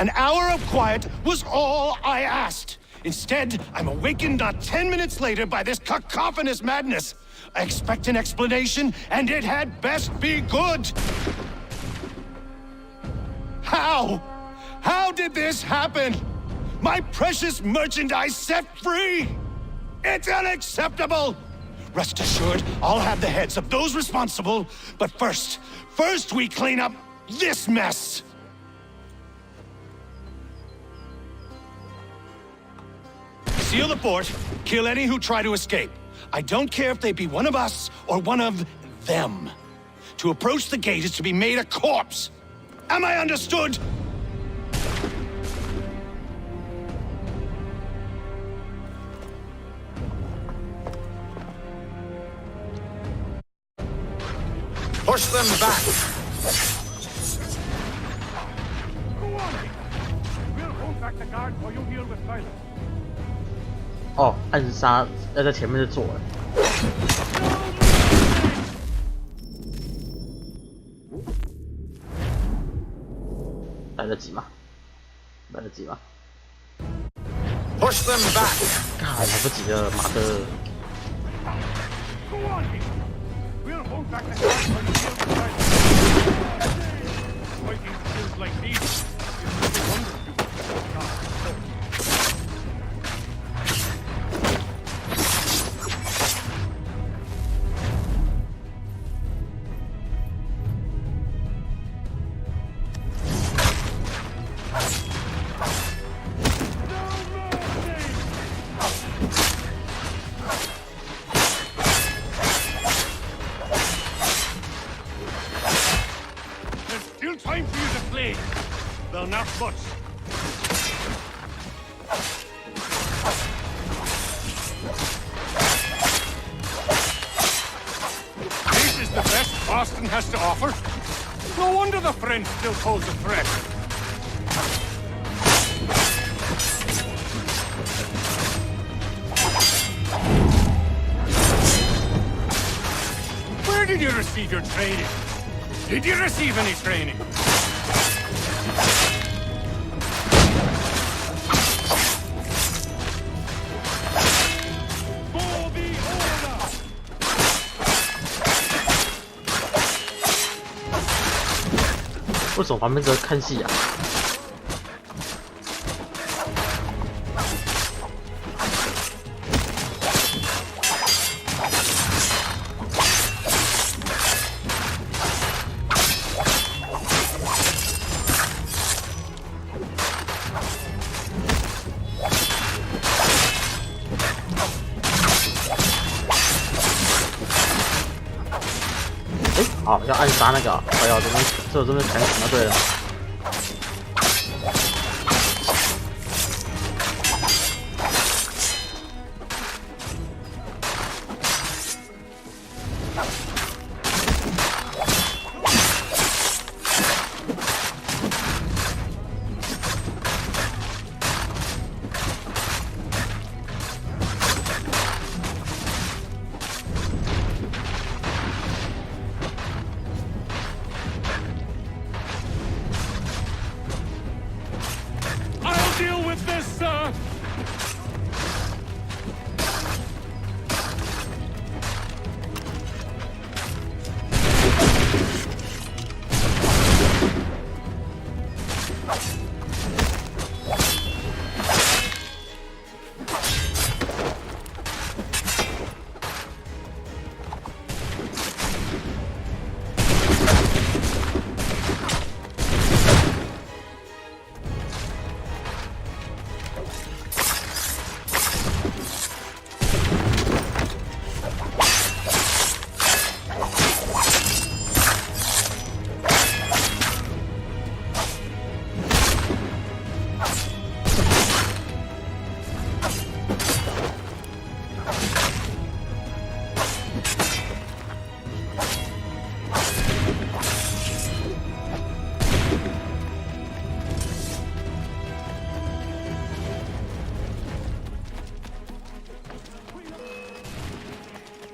An hour of quiet was all I asked. Instead, I'm awakened not 10 minutes later by this cacophonous madness. I expect an explanation, and it had best be good. How? How did this happen? My precious merchandise set free? It's unacceptable! Rest assured, I'll have the heads of those responsible, but first we clean up this mess! Seal the fort, kill any who try to escape. I don't care if they be one of us or one of them. To approach the gate is to be made a corpse. Am I understood? Push them back! Go on! We'll hold back the guard while you deal with Silas. 哦，暗杀要在前面就做了。来得及吗？来得及吗？ Push them back! 来不及了，妈的！ Go on! We'll hold back the guard while you deal with Silas. Fighting skills like these is no wonder you can't. Time for you to play, though not much. This is the best Boston has to offer. No wonder the French still pose a threat. Where did you receive your training? Did you receive any training? For the order! 为什么旁边在看戏啊？ 好，要暗杀那个，哎呀，这边砍死就对了。Deal with this, sir!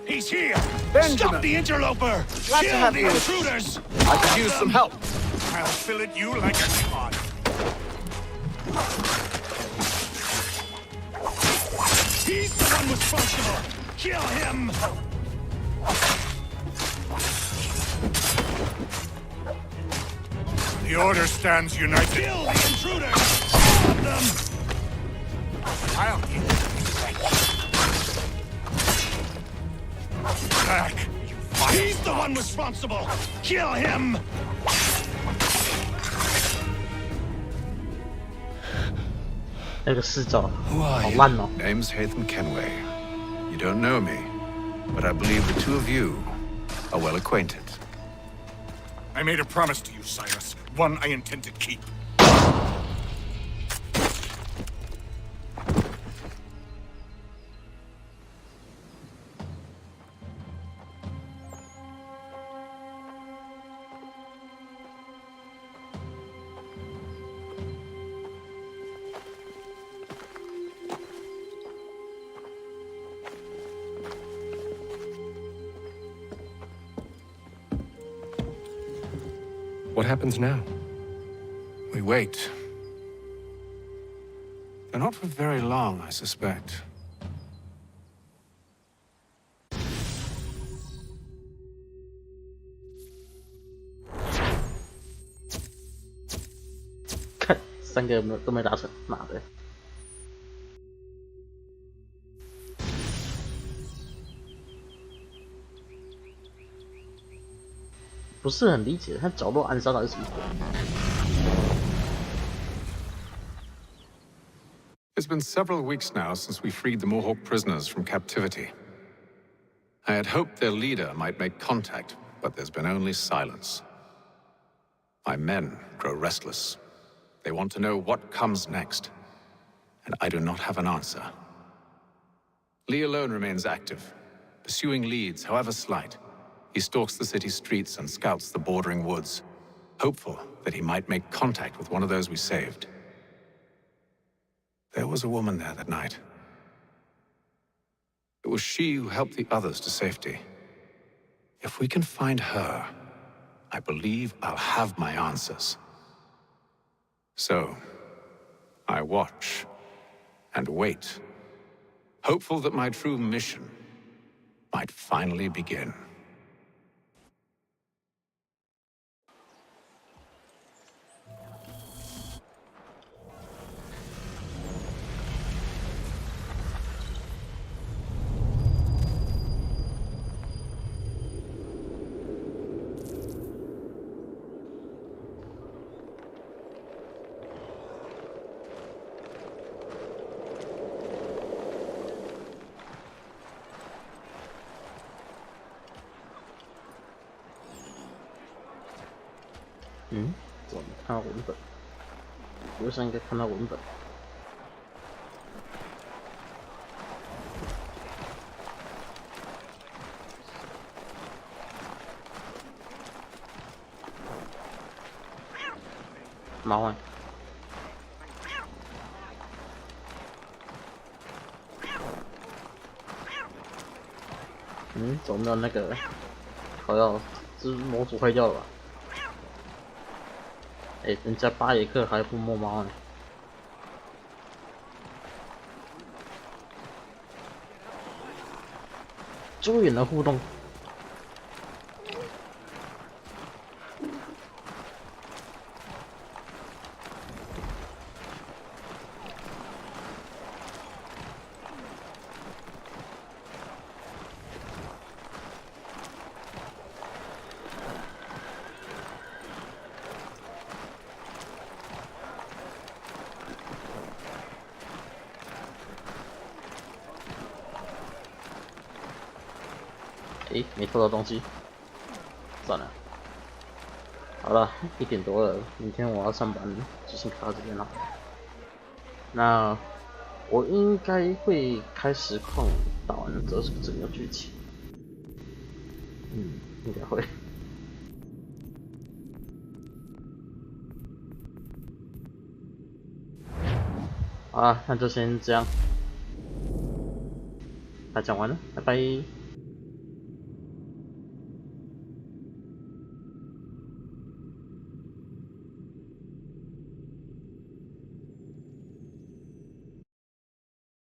He's here! Benjamin. Stop the interloper! Glad to Kill have the you. intruders! I could use some help. I'll fill it you like a cod. He's the one responsible! Kill him! The Order stands united. Kill the intruders! All of them! I'll get you. Back, you He's the one responsible! Kill him! Who are you? Name's Hatham Kenway. You don't know me, but I believe the two of you are well acquainted. I made a promise to you, Cyrus. One I intend to keep. What happens now? We wait. But not for very long, I suspect. 看3个都没达成，妈的！不是很理解他角落暗杀到底是什么鬼。It's been several weeks now since we freed the Mohawk prisoners from captivity. I had hoped their leader might make contact, but there's been only silence. My men grow restless. They want to know what comes next, and I do not have an answer. Lee alone remains active, pursuing leads, however slight. He stalks the city streets and scouts the bordering woods, hopeful that he might make contact with one of those we saved. There was a woman there that night. It was she who helped the others to safety. If we can find her, I believe I'll have my answers. So, I watch and wait, hopeful that my true mission might finally begin.嗯，怎么看到文本？我想应该看到文本。麻烦。嗯，怎么没有那个？好像是模组坏掉了吧？哎，人家巴耶克还不摸猫呢。猪眼的互动。诶，没偷到东西，算了。好了，1点多了，明天我要上班，就先卡到这边了。那我应该会开实况打完这整个剧情，应该会。好了，那就先这样。那讲完了，拜拜。